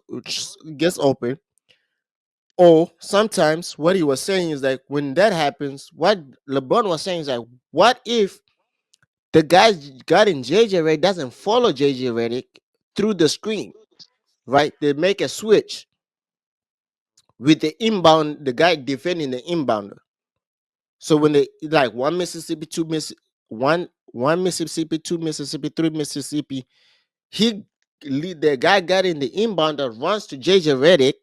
gets open. Or sometimes what he was saying is like when that happens, what LeBron was saying is like, what if the guy guarding JJ Redick doesn't follow JJ Redick through the screen, right? They make a switch with the inbound, the guy defending the inbounder. So when they like one Mississippi, one Mississippi, two Mississippi, three Mississippi, the guy guarding the inbounder runs to JJ Redick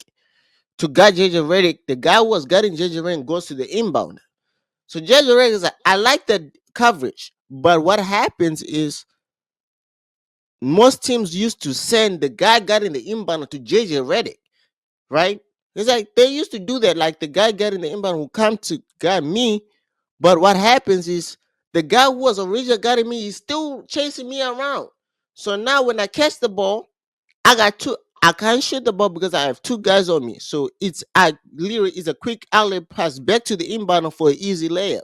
to guard JJ Redick. The guy who was guarding JJ Redick goes to the inbounder. So JJ Redick is like, I like the coverage, but what happens is most teams used to send the guy getting the inbound to JJ Redick, right? It's like they used to do that. Like the guy getting the inbound will come to guy me, but what happens is the guy who was originally guarding me is still chasing me around. So now when I catch the ball, I got two. I can't shoot the ball because I have two guys on me. So it's a quick outlet pass back to the inbound for an easy layup.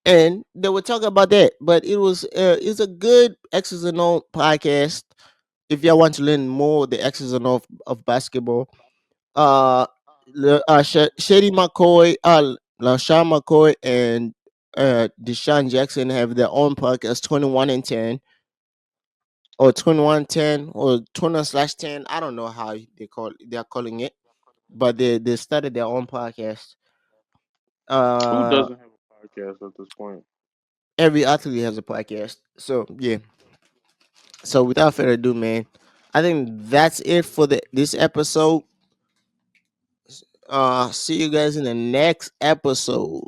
And they were talking about that, but it's a good X's and O podcast if y'all want to learn more the X's and O of basketball. Uh, Shady McCoy, LaShawn McCoy, and Deshaun Jackson have their own podcast, 21 and 10, or 21-10, or 20/10. I don't know how they're calling it, but they started their own podcast. Who Uh, doesn't have a podcast at this point? every athlete has a podcast, so yeah. So without further ado, man, I think that's it for this episode. See you guys in the next episode.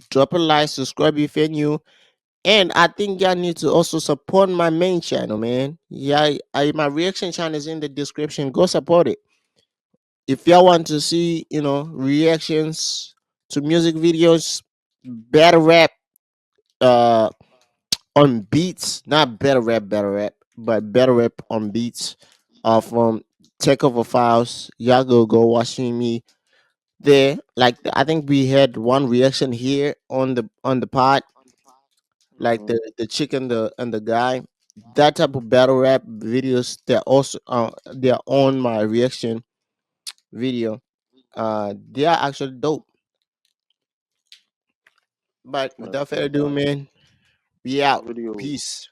Drop a like, subscribe if you're new, and I think y'all need to also support my main channel, man. Yeah, my reaction channel is in the description. Go support it. If y'all want to see, reactions to music videos, battle rap, uh, on beats, not better rap, but better rap on beats, from Takeover Files. Y'all go watching me there. Like I think we had one reaction here on the pod, like Hmm. the chick and the guy. That type of battle rap videos, they're on my reaction video. They are actually dope. But That's without further a ado, fact. man, we out. Video. Peace.